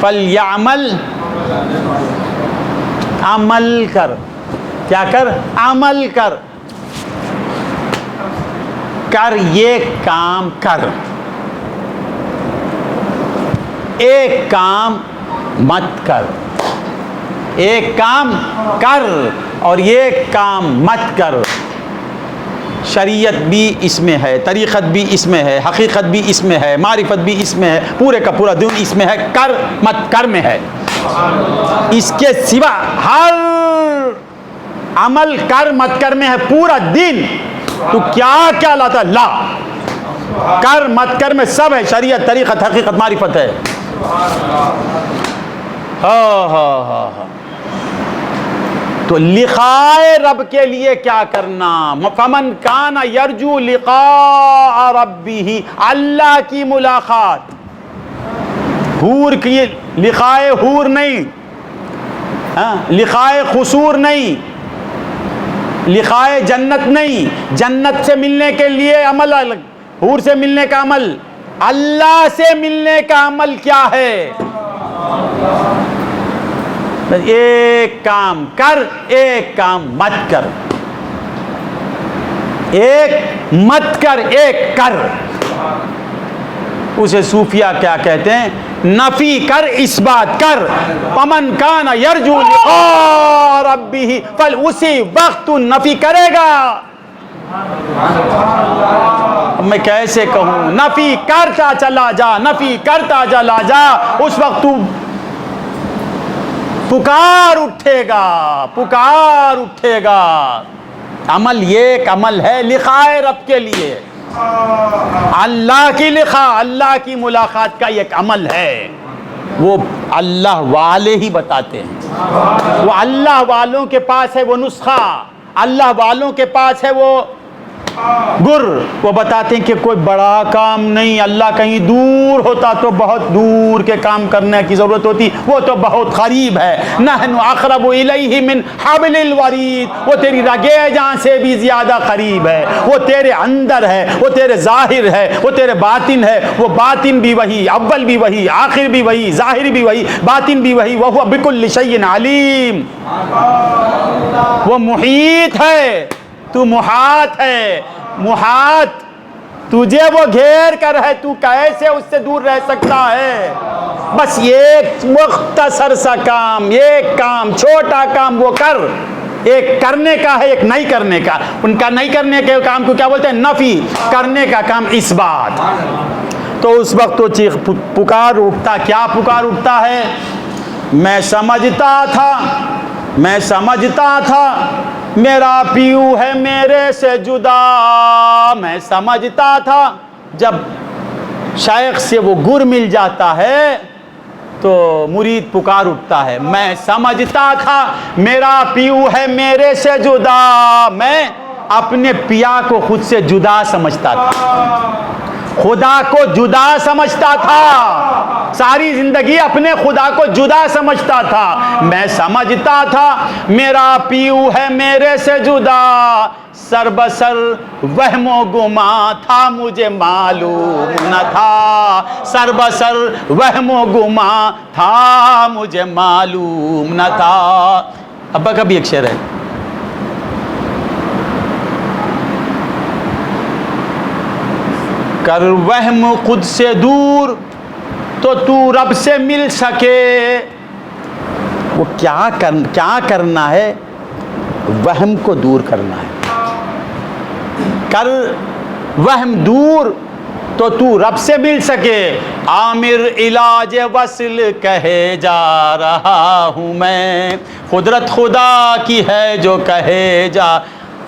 فلیعمل، عمل کر. کیا کر؟ عمل کر. کر یہ کام کر، ایک کام مت کر. ایک کام کر اور یہ کام مت کر. شریعت بھی اس میں ہے، طریقت بھی اس میں ہے، حقیقت بھی اس میں ہے، معرفت بھی اس میں ہے، پورے کا پورا دین اس میں ہے. کر مت کر میں ہے. اس کے سوا ہر عمل کر مت کر میں ہے. پورا دین تو کیا لاتا ہے؟ لا. کر مت کر میں سب ہے. شریعت، طریقت، حقیقت، معرفت ہے. ہاں. تو لقائے رب کے لیے کیا کرنا؟ فمن کان یرجو لقاء ربہ، اللہ کی ملاقات. حور کی لقائے حور نہیں، لقائے قصور نہیں، لقائے جنت نہیں. جنت سے ملنے کے لیے عمل الگ، حور سے ملنے کا عمل. اللہ سے ملنے کا عمل کیا ہے؟ ایک کام کر، ایک کام مت کر. ایک مت کر، ایک کر. اسے صوفیہ کیا کہتے ہیں؟ نفی کر، اس بات کر. فمن کان یرجو لقاء ربہ، پھر اسی وقت تو نفی کرے گا. میں کیسے کہوں؟ نفی کرتا چلا جا، نفی کرتا چلا جا. اس وقت تو پکار اٹھے گا، پکار اٹھے گا. عمل یہ ایک عمل ہے لقائے رب کے لیے. اللہ کی لقاء، اللہ کی ملاقات کا ایک عمل ہے. وہ اللہ والے ہی بتاتے ہیں. وہ اللہ والوں کے پاس ہے وہ نسخہ، اللہ والوں کے پاس ہے وہ گر وہ بتاتے ہیں کہ کوئی بڑا کام نہیں، اللہ کہیں دور ہوتا تو بہت دور کے کام کرنے کی ضرورت ہوتی، وہ تو بہت قریب ہے۔ نحن اقرب الیہ من حبل الورید، وہ تیری رگے جان سے بھی زیادہ قریب ہے، وہ تیرے اندر ہے، وہ تیرے ظاہر ہے، وہ تیرے باطن ہے، وہ باطن بھی وہی، اول بھی وہی، آخر بھی وہی، ظاہر بھی وہی، باطن بھی وہی، وہو بکل شیء علیم۔ وہ محیط ہے، تو محاط ہے، محاط تجھے وہ گھیر کر ہے، تو کیسے اس سے دور رہ سکتا ہے؟ بس ایک مختصر سا کام، ایک کام، چھوٹا کام وہ کر، ایک کرنے کا ہے، ایک نہیں کرنے کا۔ ان کا نہیں کرنے کے کام کو کیا بولتے ہیں؟ نفی، کرنے کا کام اس بات۔ تو اس وقت تو چیخ پکار اٹھتا، کیا پکار اٹھتا ہے؟ میں سمجھتا تھا میرا پیو ہے میرے سے جدا، میں سمجھتا تھا۔ جب شیخ سے وہ گر مل جاتا ہے تو مرید پکار اٹھتا ہے، میں سمجھتا تھا میرا پیو ہے میرے سے جدا، میں اپنے پیا کو خود سے جدا سمجھتا تھا، خدا کو جدا سمجھتا تھا، ساری زندگی اپنے خدا کو جدا سمجھتا تھا۔ میں سمجھتا تھا میرا پیو ہے میرے سے جدا، سر بسر وہم و گما تھا مجھے معلوم نہ تھا، سر بسر وہم و گما تھا مجھے معلوم نہ تھا۔ ابا کا بھی ایک شعر ہے، کر وہم خود سے دور تو رب سے مل سکے۔ وہ کیا کرنا ہے؟ وہم کو دور کرنا ہے۔ کر وہم دور تو رب سے مل سکے۔ عامر علاج وصل کہے جا رہا ہوں میں، قدرت خدا کی ہے جو کہے جا۔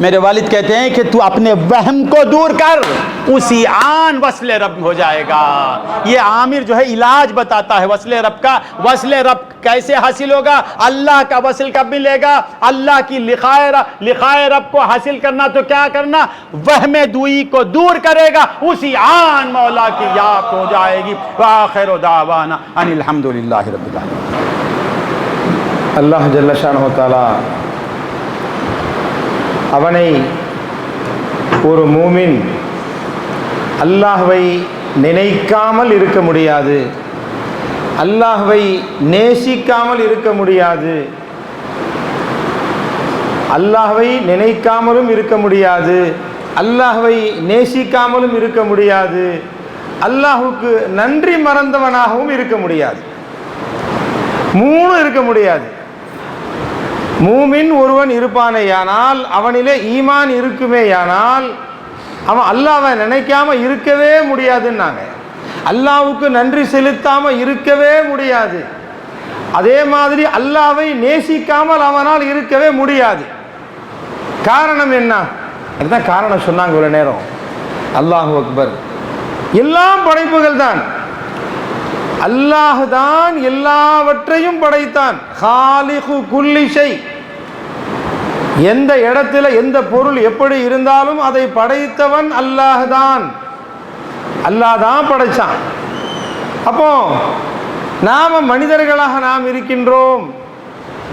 میرے والد کہتے ہیں کہ تو اپنے وہم کو دور کر، اسی آن وصل رب ہو جائے گا۔ یہ عامر جو ہے علاج بتاتا ہے وصل رب کا۔ وصل رب کیسے حاصل ہوگا؟ اللہ کا وصل کب ملے گا؟ اللہ کی لقائے رب کو حاصل کرنا تو کیا کرنا؟ وہم دوئی کو دور کرے گا، اسی آن مولا کی یاد ہو جائے گی۔ وآخر دعوانا ان الحمدللہ رب العالمین۔ அல்லாஹ் ஜல்ல ஷானஹு தஆலா அவனை ஒரு மூமின் அல்லாஹ்வை நினைக்காமல் இருக்க முடியாது, அல்லாஹ்வை நேசிக்காமல் இருக்க முடியாது, அல்லாஹ்வை நினைக்காமலும் இருக்க முடியாது, அல்லாஹ்வை நேசிக்காமலும் இருக்க முடியாது, அல்லாஹ்வுக்கு நன்றி மறந்தவனாகவும் இருக்க முடியாது। மூணு இருக்க முடியாது। மூமின் ஒருவன் இருப்பானேயானால், அவனிலே ஈமான் இருக்குமேயானால், அவன் அல்லாஹ்வை நினைக்காம இருக்கவே முடியாதுன்னாங்க। அல்லாஹ்வுக்கு நன்றி செலுத்தாம இருக்கவே முடியாது। அதே மாதிரி அல்லாஹ்வை நேசிக்காமல் அவனால் இருக்கவே முடியாது। காரணம் என்ன? அதுதான் காரணம் சொன்னாங்க ஒரு நேரம்। அல்லாஹு அக்பர், எல்லாம் படைப்புகள் தான், அல்லாஹ் தான் எல்லாவற்றையும் படைத்தான்। காலிகு குல்லி ஷை, எந்த இடத்துல எந்த பொருள் எப்படி இருந்தாலும் அதை படைத்தவன் அல்லாஹ் தான், அல்லாஹ் தான் படைச்சான்। அப்போ நாம மனிதர்களாக நாம் இருக்கின்றோம்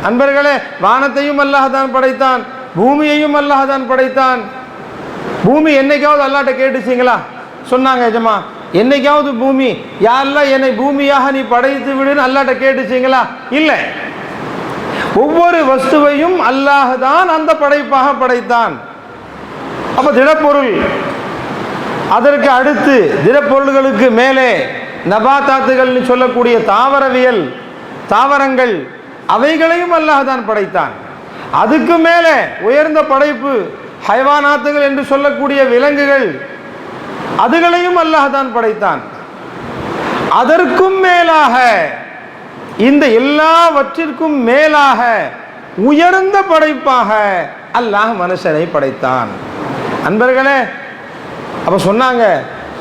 அன்பர்களே। வானத்தையும் அல்லாஹ் தான் படைத்தான், பூமியையும் அல்லாஹ் தான் படைத்தான்। பூமி என்னைக்காவது அல்லாஹ்ட்ட கேட்டுச்சிங்களா? சொன்னாங்க எஜமா, என்னைக்காவது பூமி யா அல்லாஹ் என்னை பூமியாக நீ படைத்து விடுன்னு அல்லாஹ்ட்ட கேட்டுச்சிங்களா? இல்லை। ஒவ்வொரு வஸ்துவையும் அல்லாஹ் தான் அந்த படைப்பாக படைத்தான்। அப்ப திடப்பொருள், அதற்கு அடுத்து திடப்பொருள்களுக்கு மேலே நபாத்தாத்துகள்னு சொல்லக்கூடிய தாவரவியல், தாவரங்கள், அவைகளையும் அல்லாஹ் தான் படைத்தான்। அதுக்கு மேலே உயர்ந்த படைப்பு ஹைவானாத்துகள் என்று சொல்லக்கூடிய விலங்குகள், அதுகளையும் அல்லாஹ் தான் படைத்தான்। அதற்கும் மேலாக, இந்த எல்லாவற்றிற்கும் மேலாக உயர்ந்த படைப்பாக அல்லாஹ் மனுஷனை படைத்தான்। அன்பர்களே, அப்ப சொன்னாங்க,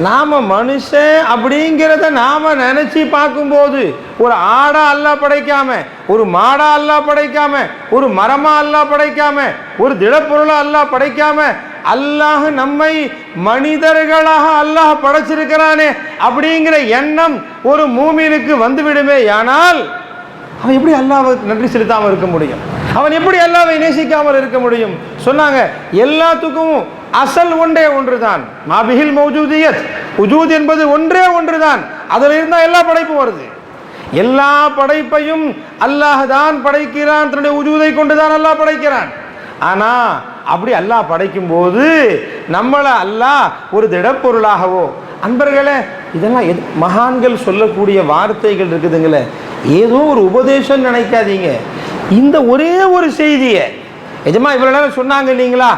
நாம மனுஷன் அப்படிங்கிறத நாம நினைச்சு பார்க்கும்போது, ஒரு ஆடா அல்லாஹ் படைக்காம, ஒரு மாடா அல்லாஹ் படைக்காம, ஒரு மரமா அல்லாஹ் படைக்காம, ஒரு திடப்பொருளா அல்லாஹ் படைக்காம, அல்லாஹ் நம்மை மனிதர்களாக அல்லாஹ் படைச்சிருக்கிறானே அப்படிங்கிற எண்ணம் ஒரு மூமினுக்கு வந்துவிடுமே. ஆனால் அவன் எப்படி அல்லாஹ்வுக்கு நன்றி செலுத்தாமல் இருக்க முடியும்? அவன் எப்படி அல்லாஹ்வை நேசிக்காமல் இருக்க முடியும்? சொன்னாங்க, எல்லாத்துக்கும் அசல் ஒன்றே ஒன்றுதான். மாபிஹில் மௌஜூதியத், உஜூத் என்பது ஒன்றே ஒன்றுதான். அதில் இருந்தால் எல்லா படைப்பும் வருது. எல்லா படைப்பையும் அல்லாஹ் தான் படைக்கிறான். தன்னுடைய உஜூதை கொண்டு தான் அல்லாஹ் படைக்கிறான். ஆனா அப்படி அல்லாஹ் படைக்கும் போது நம்மளை அல்லாஹ் ஒரு திடப்பொருளாகவோ, அன்பர்களே இதெல்லாம் மகான்கள் சொல்லக்கூடிய வார்த்தைகள் இருக்குதுங்களே, ஏதோ ஒரு உபதேசம் நினைக்காதீங்க. இந்த ஒரே ஒரு செய்தியை எஜமா இவ்வளவு நேரம் சொன்னாங்க இல்லைங்களா,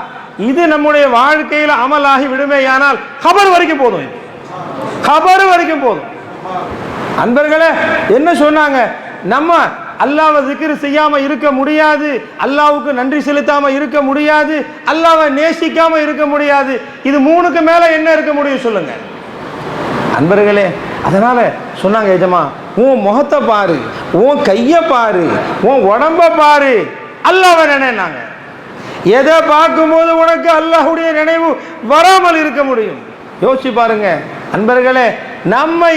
இது நம்முடைய வாழ்க்கையில் அமலாகி விடுமேயானால் கபர் வரைக்கும் போதும். கபர் வரைக்கும் போதும். அன்பர்களே என்ன சொன்னாங்க? நம்ம அல்லாஹ்வை திக்ர் செய்யாம இருக்க முடியாது, அல்லாஹ்வுக்கு நன்றி செலுத்தாம இருக்க முடியாது, அல்லாஹ்வை நேசிக்காம இருக்க முடியாது. இது மூணுக்கு மேல என்ன இருக்க முடியும் சொல்லுங்க அன்பர்களே. அதனால சொன்னாங்க, எஜமா உன் முகத்தை பாரு, உன் கையை பாரு, உன் உடம்ப பாரு, அல்லாஹ்வை நினைனாங்க. எதை பார்க்கும்போது உனக்கு அல்லாஹ்வுடைய நினைவு வராமல் இருக்க முடியும்? யோசிச்சு பாருங்க அன்பர்களே. நம்மை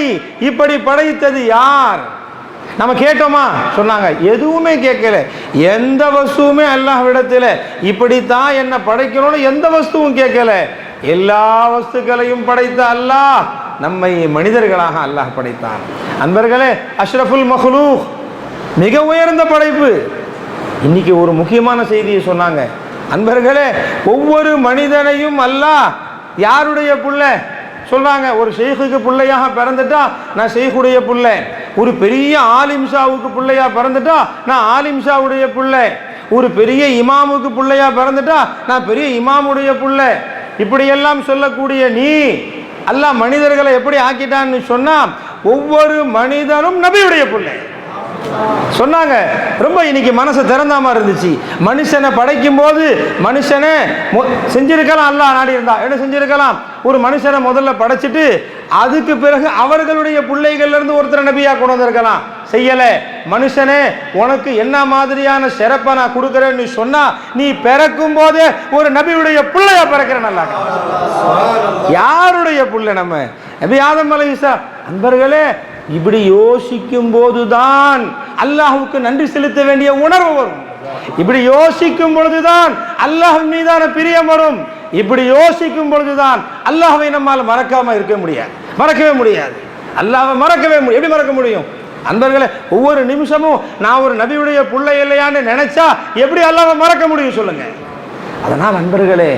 இப்படி படைத்தது யார்? நம்ம கேட்டோமா? சொன்னாங்க, எதுவுமே கேட்கல. எந்த வஸ்துவுமே அல்லாஹ்விடத்தில் இப்படித்தான் என்ன படைக்கணும்னு எந்த வஸ்துவும் கேட்கல. எல்லா வஸ்துக்களையும் படைத்த அல்லாஹ் நம்மை மனிதர்களாக அல்லாஹ் படைத்தான். அன்பர்களே, அஷ்ரஃபுல் மஹ்லூக், மிக உயர்ந்த படைப்பு. இன்னைக்கு ஒரு முக்கியமான செய்தியை சொன்னாங்க அன்பர்களே. ஒவ்வொரு மனிதனையும் அல்லாஹ் யாருடைய புள்ள சொல்றாங்க? ஒரு ஷேഖுக்கு பிள்ளையாக பிறந்துட்டா நான் ஷேഖுடைய பிள்ளை, ஒரு பெரிய ஆலிம்ஷாவுக்கு பிள்ளையா பிறந்துட்டா நான் ஆலிம்ஷாவுடைய பிள்ளை, ஒரு பெரிய இமாமுக்கு பிள்ளையா பிறந்துட்டா நான் பெரிய இமாமுடைய பிள்ளை. இப்படியெல்லாம் சொல்லக்கூடிய நீ அல்லாஹ் மனிதர்களை எப்படி ஆக்கிட்டான்னு சொன்னா, ஒவ்வொரு மனிதனும் நபியுடைய பிள்ளை சொன்னாங்க. ரொம்ப இன்னைக்கு மனசு திறந்த மாதிரி இருந்துச்சு. மனுஷனை படைக்கும் போது மனுஷனை செஞ்சிருக்கலாம், அல்லாஹ் நாடி இருந்தா என்ன செஞ்சிருக்கலாம்? ஒரு மனுஷனை முதல்ல படைச்சிட்டு அதுக்கு பிறகு அவர்களுடைய பிள்ளைகள்ல இருந்து ஒருத்தர் நபியா கொண்டு வந்திருக்கலாம். செய்யல. மனுஷனே உனக்கு என்ன மாதிரியான சிறப்பை நான் கொடுக்கிறேன்னு சொன்னா, நீ பிறக்கும் போதே ஒரு நபியுடைய பிள்ளையா பிறக்கிற. நல்லா யாருடைய பிள்ளை? நம்ம நபி ஆதம் அலைஹிஸ்ஸலாம். அன்பர்களே, இப்படி யோசிக்கும் போதுதான் அல்லாஹ்வுக்கு நன்றி செலுத்த வேண்டிய உணர்வு வரும். இப்படி யோசிக்கும் பொழுதுதான் அல்லாஹ் மீதான பிரியம் வரும். இப்படி யோசிக்கும் பொழுதுதான் அல்லாஹ்வை நம்மால் மறக்காம இருக்க முடியாது, மறக்கவே முடியாது. அல்லாஹ்வை மறக்கவே முடியும். எப்படி மறக்க முடியும் அன்பர்களே? ஒவ்வொரு நிமிஷமும் நான் ஒரு நபியுடைய பிள்ளை இல்லையான்னு நினைச்சா எப்படி அல்லாஹ்வை மறக்க முடியும் சொல்லுங்க? அதனால் அன்பர்களே,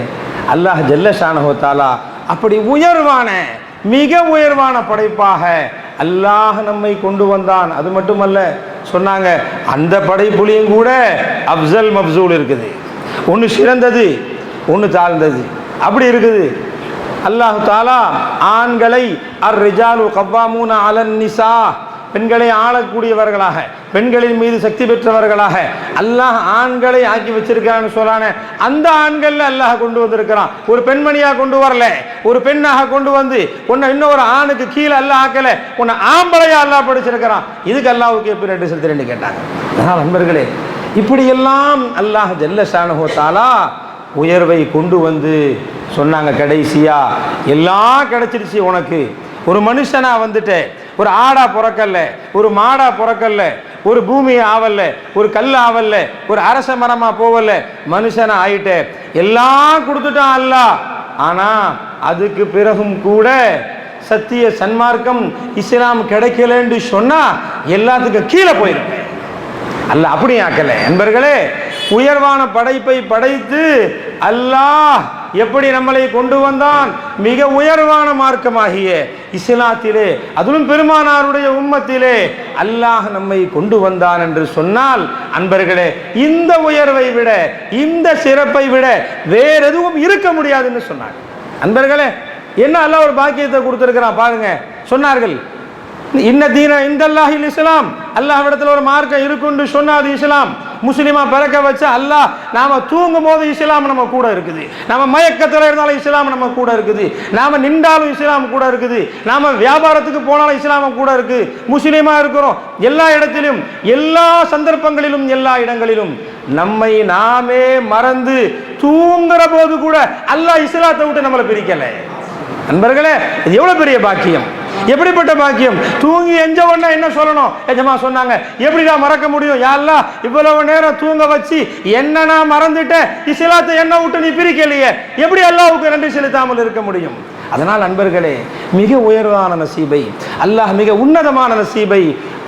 அல்லாஹ் ஜல்ல ஷானஹு தஆலா அப்படி உயர்வான மிக உயர்வான படைப்பாக அல்லாஹ் நம்மை கொண்டு வந்தான். அது மட்டுமல்ல, சொன்னாங்க அந்த படைப்புலையும் கூட அப்சல் மப்சூல் இருக்குது. ஒன்று சிறந்தது, ஒன்று தாழ்ந்தது, அப்படி இருக்குது. அல்லாஹ் தஆலா ஆண்களை அர் ரிஜாலு கவ்வாமூன அலன் நிசா, பெண்களை ஆளக்கூடியவர்களாக, பெண்களின் மீது சக்தி பெற்றவர்களாக அல்லாஹ் ஆண்களை ஆக்கி வச்சிருக்கான்னு சொல்லான அந்த ஆண்கள்ல அல்லாஹ் கொண்டு வந்திருக்கிறான். ஒரு பெண்மணியா கொண்டு வரல, ஒரு பெண்ணாக கொண்டு வந்து உன்னை இன்னொரு ஆணுக்கு கீழே அல்லாஹ் ஆக்கல, உன்னை ஆம்பளையா அல்லாஹ் படிச்சிருக்கிறான். இதுக்கு அல்லாஹ்வுக்கு எப்படி நன்றி செலுத்துறேன்னு கேட்டாங்க. அதனால் நண்பர்களே, இப்படியெல்லாம் அல்லாஹ் ஜல்ல ஷானஹு தஆலா உயர்வை கொண்டு வந்து சொன்னாங்க. கடைசியா எல்லாம் கிடைச்சிருச்சு உனக்கு. ஒரு மனுஷனா வந்துட்டு ஒரு ஆடா பிறக்கல்ல, ஒரு மாடா பிறக்கல்ல, ஒரு பூமி ஆவல்ல, ஒரு கல் ஆவல்ல, ஒரு அரச மரமா போவல்ல, மனுஷனா ஆயிட்ட. எல்லாம் கொடுத்துட்டான் அல்லாஹ். ஆனா அதுக்கு பிறகும் கூட சத்திய சன்மார்க்கம் இஸ்லாம் கிடைக்கலன்னு சொன்னா எல்லாத்துக்கும் கீழே போயிடும். அல்லாஹ் அப்படி ஆக்கல. நண்பர்களே, உயர்வான படைப்பை படைத்து அல்லாஹ் எப்படி நம்மளை கொண்டு வந்தான்? மிக உயர்வான மார்க்கமாகிய இஸ்லாத்திலே, அதிலும் பெருமானாருடைய உம்மத்திலே அல்லாஹ் நம்மை கொண்டு வந்தான் என்று சொன்னால், அன்பர்களே, இந்த உயர்வை விட, இந்த சிறப்பை விட வேற எதுவும் இருக்க முடியாதுன்னு சொன்னாங்க. அன்பர்களே, என்ன அல்லாஹ் ஒரு பாக்கியத்தை கொடுத்திருக்கிறான் பாருங்க. சொன்னார்கள், இன்ன தீன இந்தல்லாஹில் இஸ்லாம், அல்லாஹ்விடத்தில் ஒரு மார்க்கம் இருக்குன்னு சொன்னா அது இஸ்லாம். முஸ்லிமா பிறக்க வச்ச அல்லாஹ் நாம தூங்கும் போது இஸ்லாம் நம்ம கூட இருக்குது, நாம மயக்கத்தில் இருந்தாலும் இஸ்லாம் நம்ம கூட இருக்குது, நாம நின்றாலும் இஸ்லாம் கூட இருக்குது, நாம வியாபாரத்துக்கு போனாலும் இஸ்லாம் கூட இருக்கு. முஸ்லிமா இருக்கிறோம். எல்லா இடத்திலும், எல்லா சந்தர்ப்பங்களிலும், எல்லா இடங்களிலும் நம்மை நாமே மறந்து தூங்குற போது கூட அல்லாஹ் இஸ்லாத்தை விட்டு நம்மளை பிரிக்கல. நண்பர்களே, இது எவ்வளவு பெரிய பாக்கியம், எப்படிப்பட்ட பாக்கியம். தூங்கி எஞ்ச உடனே என்ன சொல்லணும்? எஜமா சொன்னாங்க, எப்படிடா மறக்க முடியும்? யா அல்லாஹ், இவ்வளவு நேரம் தூங்க வச்சு என்ன நான் மறந்துட்டேன், இஸ்லாத்தை என்ன விட்டு நீ பிரிக்கலையே, எப்படி அல்லாஹ்வுக்கு நன்றி செலுத்தாமல் இருக்க முடியும்? அதனால் நண்பர்களே, மிக உயர்வான நசீபை அல்லாஹ், மிக உன்னதமான நசீபை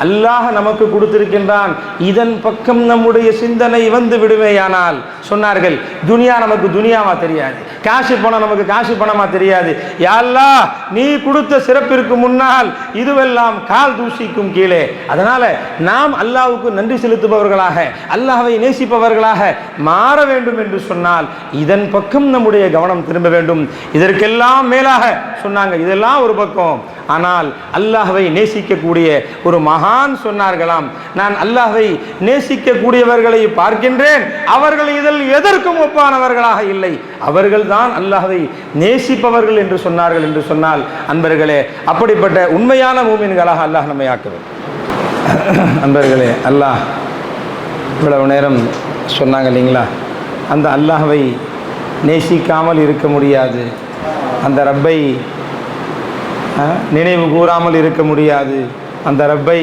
அல்லாஹ் நமக்கு கொடுத்திருக்கின்றான். இதன் பக்கம் நம்முடைய சிந்தனை வந்து விடுவேயானால், சொன்னார்கள், துனியா நமக்கு துனியாவா தெரியாது, காசு பணம் நமக்கு காசு பணமா தெரியாது. யா அல்லாஹ், நீ கொடுத்த சிறப்பிற்கு முன்னால் இதுவெல்லாம் கால் தூசிக்கும் கீழே. அதனால நாம் அல்லாஹ்வுக்கு நன்றி செலுத்துபவர்களாக, அல்லாஹ்வை நேசிப்பவர்களாக மாற வேண்டும் என்று சொன்னால் இதன் பக்கம் நம்முடைய கவனம் திரும்ப வேண்டும். இதற்கெல்லாம் மேலாக சொன்னாங்க, இதெல்லாம் ஒரு பக்கம், ஆனால் அல்லாஹ்வை நேசிக்கக்கூடிய ஒரு மகான் சொன்னார்களாம், நான் அல்லாஹ்வை நேசிக்கக்கூடியவர்களை பார்க்கின்றேன், அவர்கள் இதில் எதற்கும் ஒப்பானவர்களாக இல்லை, அவர்கள் தான் அல்லாஹ்வை நேசிப்பவர்கள் என்று சொன்னார்கள். என்று சொன்னால் அன்பர்களே, அப்படிப்பட்ட உண்மையான மூமின்களாக அல்லாஹ் நம்மை ஆக்குவார். அன்பர்களே, அல்லாஹ் இவ்வளவு நேரம் சொன்னாங்க இல்லைங்களா, அந்த அல்லாஹ்வை நேசிக்காமல் இருக்க முடியாது, அந்த ரப்பை நினைவு கூறாமல் இருக்க முடியாது, அந்த ரப்பை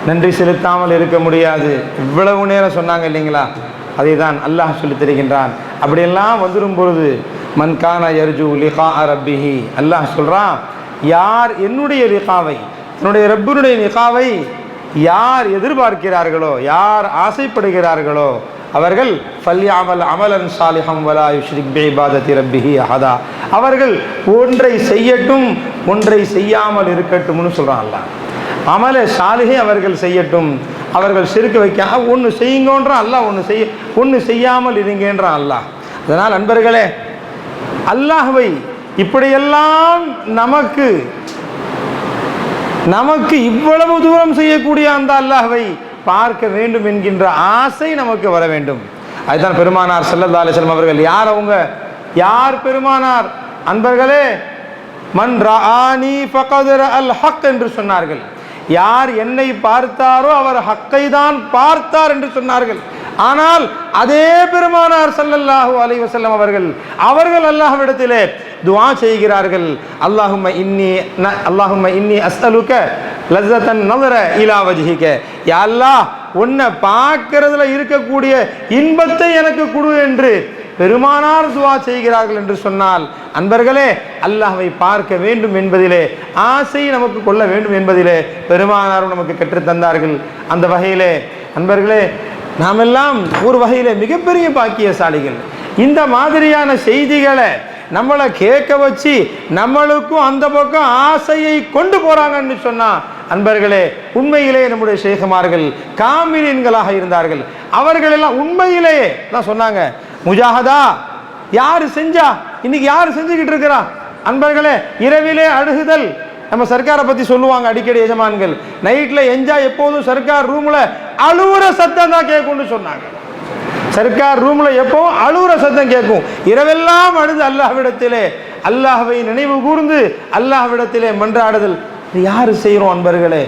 நன்றி செலுத்தாமல் இருக்க முடியாது. இவ்வளவு நேரம் சொன்னாங்க இல்லைங்களா, அதை தான் அல்லாஹ் சொல்லித் தருகின்றான். அப்படியெல்லாம் வந்துடும் பொழுது, மன்கான யர்ஜு லிகா ரப்பிஹி, அல்லாஹ் சொல்கிறான், யார் என்னுடைய லிகாவை, என்னுடைய ரப்பினுடைய லிகாவை யார் எதிர்பார்க்கிறார்களோ, யார் ஆசைப்படுகிறார்களோ, அவர்கள் ஃபல்யஅமல் அமலன் சாலிஹம் வலா யுஷ்ரிக் பிஇபாதத்தி ரப்பிஹி அஹதா, அவர்கள் ஒன்றை செய்யட்டும் ஒன்றை செய்யாமல் இருக்கட்டும்னு சொல்கிறான் அல்லாஹ். அமல சாலிஹை அவர்கள் செய்யட்டும், அவர்கள் சிறுக்க வைக்க ஒன்று செய்யுங்கன்றான் அல்லாஹ், ஒன்று செய்யாமல் இருங்கன்றான் அல்லாஹ். அதனால் அன்பர்களே, அல்லாஹ்வை இப்படியெல்லாம் நமக்கு இவ்வளவு தூரம் செய்யக்கூடிய அந்த அல்லாஹ்வை பார்க்க வேண்டும் என்கின்ற ஆசை நமக்கு வர வேண்டும். அதுதான் பெருமானார் ஸல்லல்லாஹு அலைஹி வஸல்லம் அவர்கள். யார் அவங்க? யார் பெருமானார்? அன்பர்களே, மன் ரஆனி ஃபகத் ரஅல் ஹக் என்று சொன்னார்கள். யார் என்னை பார்த்தாரோ அவர் ஹக்கை தான் பார்த்தார் என்று சொன்னார்கள். ஆனால் அதே பெருமானார் ஸல்லல்லாஹு அலைஹி வஸல்லம் அவர்கள் அல்லாஹ்விடத்திலே துஆ செய்கிறார்கள், அல்லாஹும்ம இன்னி அஸ்அலுக லஸ்ஸத்தன் நஸர இலா வஜ்ஹிக, யா அல்லாஹ், உன்னை பார்க்கிறதுல இருக்கக்கூடிய இன்பத்தை எனக்கு கொடு என்று பெருமானார் துஆ செய்கிறார்கள். என்று சொன்னால் அன்பர்களே, அல்லாஹ்வை பார்க்க வேண்டும் என்பதிலே ஆசை நமக்கு கொள்ள வேண்டும் என்பதிலே பெருமானாரும் நமக்கு கற்றுத்தந்தார்கள். அந்த வகையிலே அன்பர்களே, நாமெல்லாம் ஒரு வகையிலே மிகப்பெரிய பாக்கியசாலிகள். இந்த மாதிரியான செய்திகளை நம்மளை கேட்க வச்சு நம்மளுக்கும் அந்த பக்கம் ஆசையை கொண்டு போறாங்கன்னு சொன்னா அன்பர்களே, உண்மையிலே நம்முடைய ஷேகுமார்கள் காமிலீன்களாக இருந்தார்கள். அவர்கள் எல்லாம் உண்மையிலேயே தான் சொன்னாங்க, முஜாஹதா யாரு செஞ்சா, இன்னைக்கு யாரு செஞ்சுக்கிட்டு இருக்கிறா? அன்பர்களே, இரவிலே அழுகுதல், நம்ம சர்க்காரை பத்தி சொல்லுவாங்க அடிக்கடி எஜமான்கள், நைட்ல என்ஜாய் எப்போதும் சர்க்கார் ரூம்ல அழுவுற சத்தம் தான் கேட்கும்னு சொன்னாங்க. சர்க்கார் ரூம்ல எப்பவும் அழுவுற சத்தம் கேட்கும். இரவெல்லாம் அழுது அல்லாஹ்விடத்திலே அல்லாஹ்வை நினைவு கூர்ந்து அல்லாஹ்விடத்திலே மன்றாடுதல் யாரு செய்கிறோம் அன்பர்களே?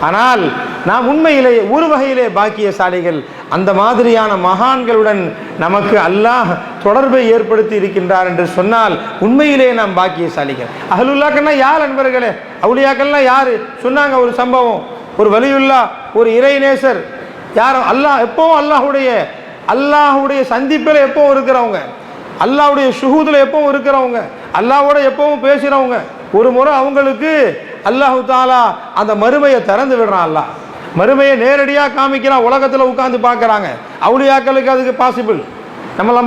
ஆனால் நாம் உண்மையிலே ஒரு வகையிலே பாக்கியசாலிகள். அந்த மாதிரியான மகான்களுடன் நமக்கு அல்லாஹ் தொடர்பை ஏற்படுத்தி இருக்கின்றார் என்று சொன்னால் உண்மையிலே நாம் பாக்கியசாலிகள். அஹ்லுல்லாக்கள்னா யார் அன்பர்களே? அவுலியாக்கள்னா யாரு? சொன்னாங்க ஒரு சம்பவம். ஒரு வலியுல்லா, ஒரு இறைநேசர், யாரும் அல்லாஹ் எப்பவும் அல்லாஹுடைய சந்திப்பில் எப்பவும் இருக்கிறவங்க, அல்லாஹ்வுடைய ஷுஹூதில் எப்பவும் இருக்கிறவங்க, அல்லாஹ்வோட எப்பவும் பேசுகிறவங்க. ஒரு முறை அவங்களுக்கு அல்லாஹு தாலா அந்த மறுமையை திறந்து விடுறான். அல்லாஹ் மறுமையை நேரடியாக காமிக்கிறான். உலகத்தில் உட்கார்ந்து பார்க்குறாங்க. அவுலியாக்களுக்கு அதுக்கு பாசிபிள். நம்மளை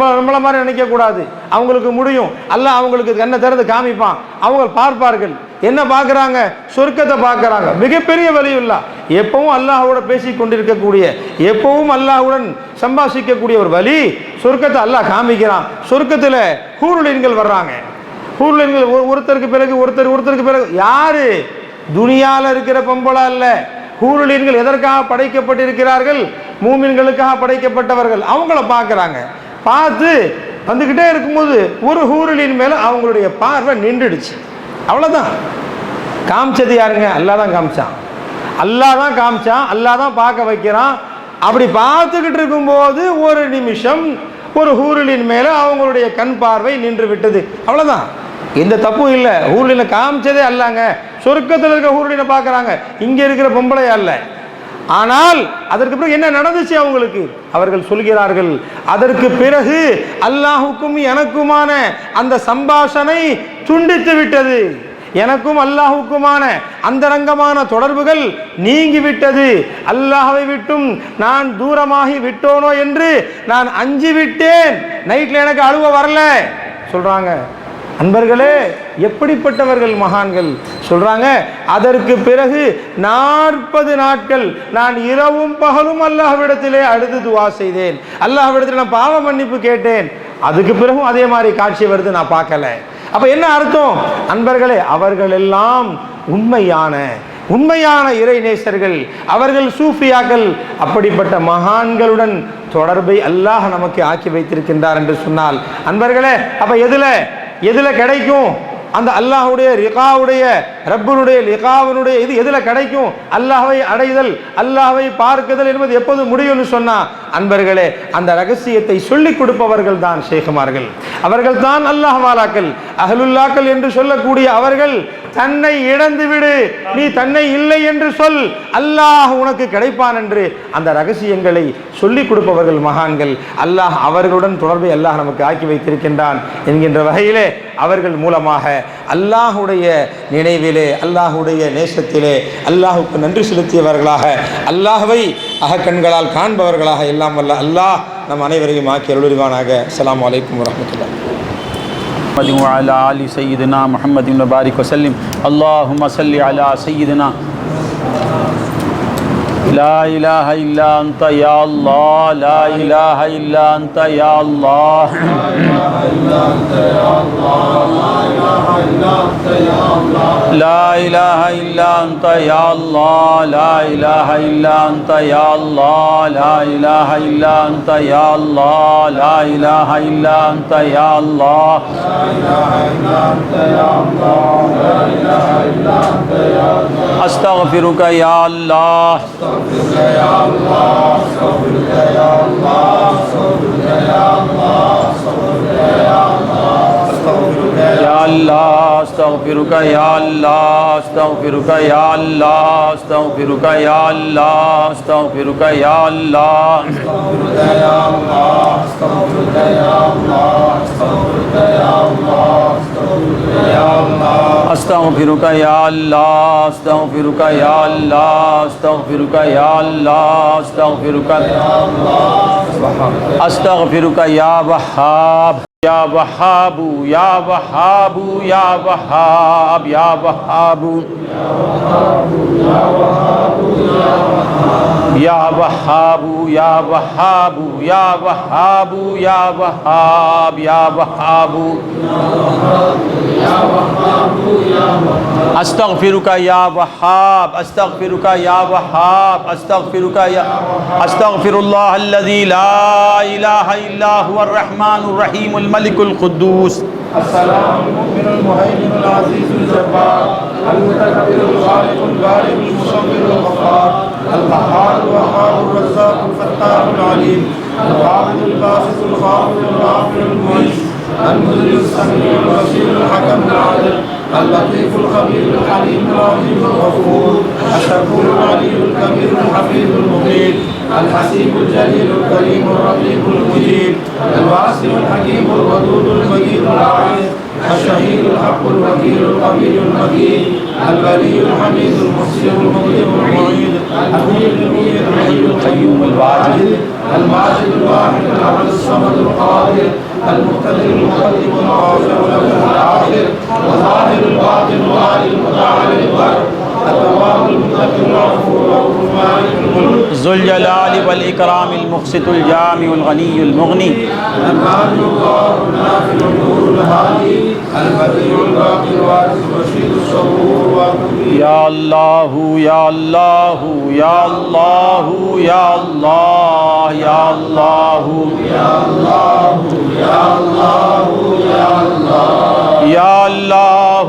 மாதிரி நினைக்கக்கூடாது. அவங்களுக்கு முடியும். அல்லாஹ் அவங்களுக்கு கண்ணை திறந்து காமிப்பான். அவங்க பார்ப்பார்கள். என்ன பார்க்குறாங்க? சொர்க்கத்தை பார்க்குறாங்க. மிகப்பெரிய வலியுல்லா, எப்பவும் அல்லாஹோட பேசி கொண்டிருக்கக்கூடிய, எப்பவும் அல்லாஹுடன் சம்பாஷிக்கக்கூடிய ஒரு வலி, சொர்க்கத்தை அல்லாஹ் காமிக்கிறான். சொர்க்கத்தில் ஹூருலின்கள் வர்றாங்க. ஹூருலின்கள் ஒருத்தருக்கு பிறகு யாரு? துனியாவில் இருக்கிற பொம்பளை அல்ல. ஹூருலின்கள் எதற்காக படைக்கப்பட்டிருக்கிறார்கள்? மூமின்களுக்காக படைக்கப்பட்டவர்கள். அவங்கள பார்க்குறாங்க. பார்த்து வந்துக்கிட்டே இருக்கும்போது ஒரு ஹூருலின் மேலே அவங்களுடைய பார்வை நின்றுடுச்சு. அவ்வளோதான். காமிச்சது யாருங்க? அல்லாஹ் தான் காமிச்சான். அல்லாஹ் தான் பார்க்க வைக்கிறான். அப்படி பார்த்துக்கிட்டு இருக்கும்போது ஒரு நிமிஷம் ஒரு ஹூருலின் மேலே அவங்களுடைய கண் பார்வை நின்று விட்டது. அவ்வளோதான், எந்த தப்பும் இல்லை. ஹூருலினை காமிச்சதே அல்லாங்க. சொர்க்கத்தில் இருக்க ஹூருலினை பார்க்குறாங்க, இங்கே இருக்கிற பொம்பளையா அல்ல. ஆனால் அதற்கு பிறகு என்ன நடந்துச்சு அவங்களுக்கு? அவர்கள் சொல்கிறார்கள், அதற்கு பிறகு அல்லாஹுக்கும் எனக்குமான அந்த சம்பாஷணை துண்டித்து விட்டது. எனக்கும் அல்லாஹுக்குமான அந்தரங்கமான தொடர்புகள் நீங்கிவிட்டது. அல்லாஹ்வை விட்டும் நான் தூரமாகி விட்டோனோ என்று நான் அஞ்சி விட்டேன். நைட்ல எனக்கு அழுவ வரல சொல்றாங்க. அன்பர்களே, எப்படிப்பட்டவர்கள் மகான்கள்! சொல்றாங்க, அதற்கு பிறகு 40 நாட்கள் நான் இரவும் பகலும் அல்லாஹ்விடத்திலே அழுது துவா செய்தேன். அல்லாஹ்விடத்தில் நான் பாவ மன்னிப்பு கேட்டேன். அதுக்கு பிறகும் அதே மாதிரி காட்சி வருது, நான் பார்க்கல. அப்ப என்ன அர்த்தம்? அன்பர்களே, அவர்கள் எல்லாம் உண்மையான இறைநேசர்கள், அவர்கள் சூஃபியாக்கள். அப்படிப்பட்ட மகான்களுடன் தொடர்பை அல்லாஹ் நமக்கு ஆக்கி வைத்திருக்கின்றார் என்று சொன்னால், அன்பர்களே, அப்ப எதுல கிடைக்கும் அந்த அல்லாஹ்வுடைய லிகாவுடைய ரப்புனுடைய லிகாவினுடைய இது எதுல கிடைக்கும்? அல்லாஹ்வை அடைதல், அல்லாஹ்வை பார்க்குதல் என்பது எப்போது முடியும்னு சொன்னா, அன்பர்களே, அந்த ரகசியத்தை சொல்லிக் கொடுப்பவர்கள் தான் ஷேகுமார்கள். அவர்கள் தான் அல்லாஹ் வாலாக்கள், அஹ்லுல்லாக்கள் என்று சொல்லக்கூடிய அவர்கள். தன்னை இழந்து விடு, நீ தன்னை இல்லை என்று சொல், அல்லாஹ் உனக்கு கிடைப்பான் என்று அந்த ரகசியங்களை சொல்லிக் கொடுப்பவர்கள் மகான்கள். அல்லாஹ் அவர்களுடன் தொடர்பை அல்லாஹ் நமக்கு ஆக்கி வைத்திருக்கின்றான் என்கின்ற வகையிலே அவர்கள் மூலமாக அல்லாஹுடைய நினைவிலே, அல்லாஹுடைய நேசத்திலே அல்லாஹுக்கு நன்றி செலுத்தியவர்களாக, அல்லாஹ்வை அகக்கண்களால் காண்பவர்களாக எல்லாம் வல்ல அல்லாஹ் நம் அனைவரையும் ஆக்கி அருள்வானாக. அஸ்ஸலாமு அலைக்கும் வரஹ்மத்துல்லாஹி وعلى آل سيدنا محمد وبارك وسلم. اللهم صل على سيدنا لا إله إلا أنت يا الله، لا إله إلا أنت يا الله، لا إله إلا أنت يا الله، لا إله إلا أنت يا الله، لا إله إلا أنت يا الله، لا إله إلا أنت يا الله، أستغفرك يا الله، يا الله استغفرك يا الله، استغفرك يا الله، استغفرك يا الله، استغفرك يا الله، استغفرك يا الله، استغفرك يا الله، استغفرك يا الله، استغفرك يا الله، استغفرك يا وهاب يا وهاب يا وهاب يا وهاب يا وهاب يا وهاب يا وهاب يا وهاب يا وهاب يا وهاب استغفرك يا وهاب، استغفرك يا وهاب، استغفرك يا استغفر الله الذي لا اله الا هو الرحمن الرحيم الملك القدوس السلام المؤمن المهيمن العزيز الجبار المتكبر الخالق البارئ المصور الغفار القهار الوهاب الرزاق الفتاح العليم القابض الباسط الخافض الرافع المعز المذل السميع البصير الحكم العادل اللطيف الخبير الحليم العظيم الغفور الشكور العلي الكبير الحفيظ المقيت الحسيب الجليل الكريم الرقيب المجيب الواسع الحكيم الودود المجيد العزيز الشهيد الحق الوكيل القوي المتين البلي الحميد المحسن المقيم المعيد المحيي المميت الحي القيوم الواجد الماجد الواحد الاحد الصمد القادر المقتدر المقدم الرافع له الاخر وظاهر الباطن والي المتعال البر التواب المتقي العفو المالك الملك ذو الجلال والإكرام المقسط الجامع الغني المغني المالك الله النافع النور الهادي البديع الباقي الوارث الرشيد الصبور يا الله يا الله يا الله يا الله يا الله يا الله يا الله يا الله يا الله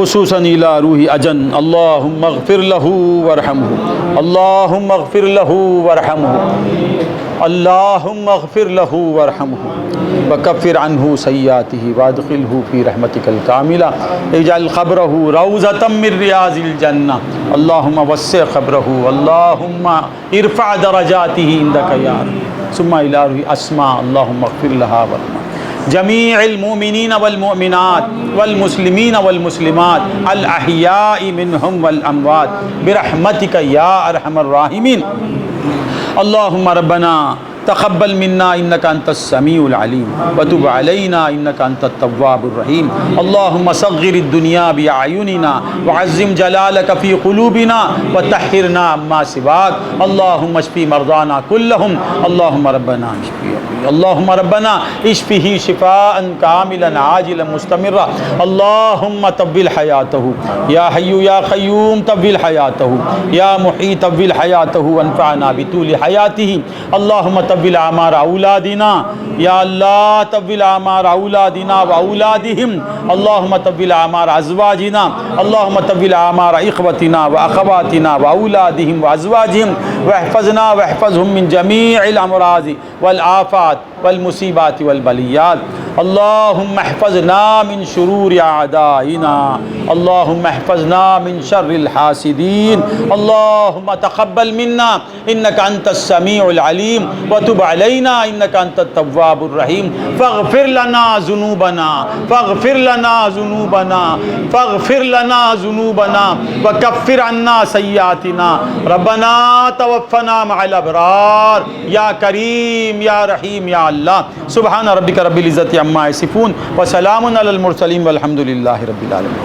خصوصاً إلى روح أجن اللهم اغفر له وارحمه اللهم اغفر له وارحمه اللهم اغفر له وارحمه وكفر عنه سيئاته وادخله في رحمتك الكاملة اجعل قبره روضة من رياض الجنة اللهم وسع قبره اللهم ارفع درجاته عندك يا رب ثم إلى روح أسماء اللهم اغفر لها وارحمها جميع المؤمنين والمؤمنات والمسلمين والمسلمات الأحياء منهم والأموات برحمتك يا أرحم الراحمين اللهم ربنا تقبل منا إنك أنت السميع العليم وتب علينا إنك أنت التواب الرحيم اللهم صغر الدنيا بأعيننا وعزم جلالك في قلوبنا وطهرنا عما سواك اللهم اشف مرضانا كلهم اللهم ربنا اشفه شفاء كاملا عاجلا مستمرا اللهم طول حياته يا حي يا قيوم طول حياته يا محيي طول حياته وانفعنا بطول حياته اللهم طول اعمار اولادنا يا الله طول اعمار اولادنا واولادهم اللهم طول اعمار ازواجنا اللهم طول اعمار اخوتنا واخواتنا واولادهم وازواجهم واحفظنا واحفظهم من جميع الامراض والآفات والمصيبات والبليات اللهم احفظنا من شرور أعدائنا اللهم احفظنا من شر الحاسدين اللهم تقبل منا إنك أنت السميع العليم وتب علينا إنك أنت التواب الرحيم فاغفر لنا ذنوبنا فاغفر لنا ذنوبنا فاغفر لنا ذنوبنا وكفر عنا سيئاتنا ربنا توفنا مع الأبرار يا كريم يا رحيم يا الله سبحان ربك رب العزة عما يصفون وسلام على المرسلين والحمد لله رب العالمين.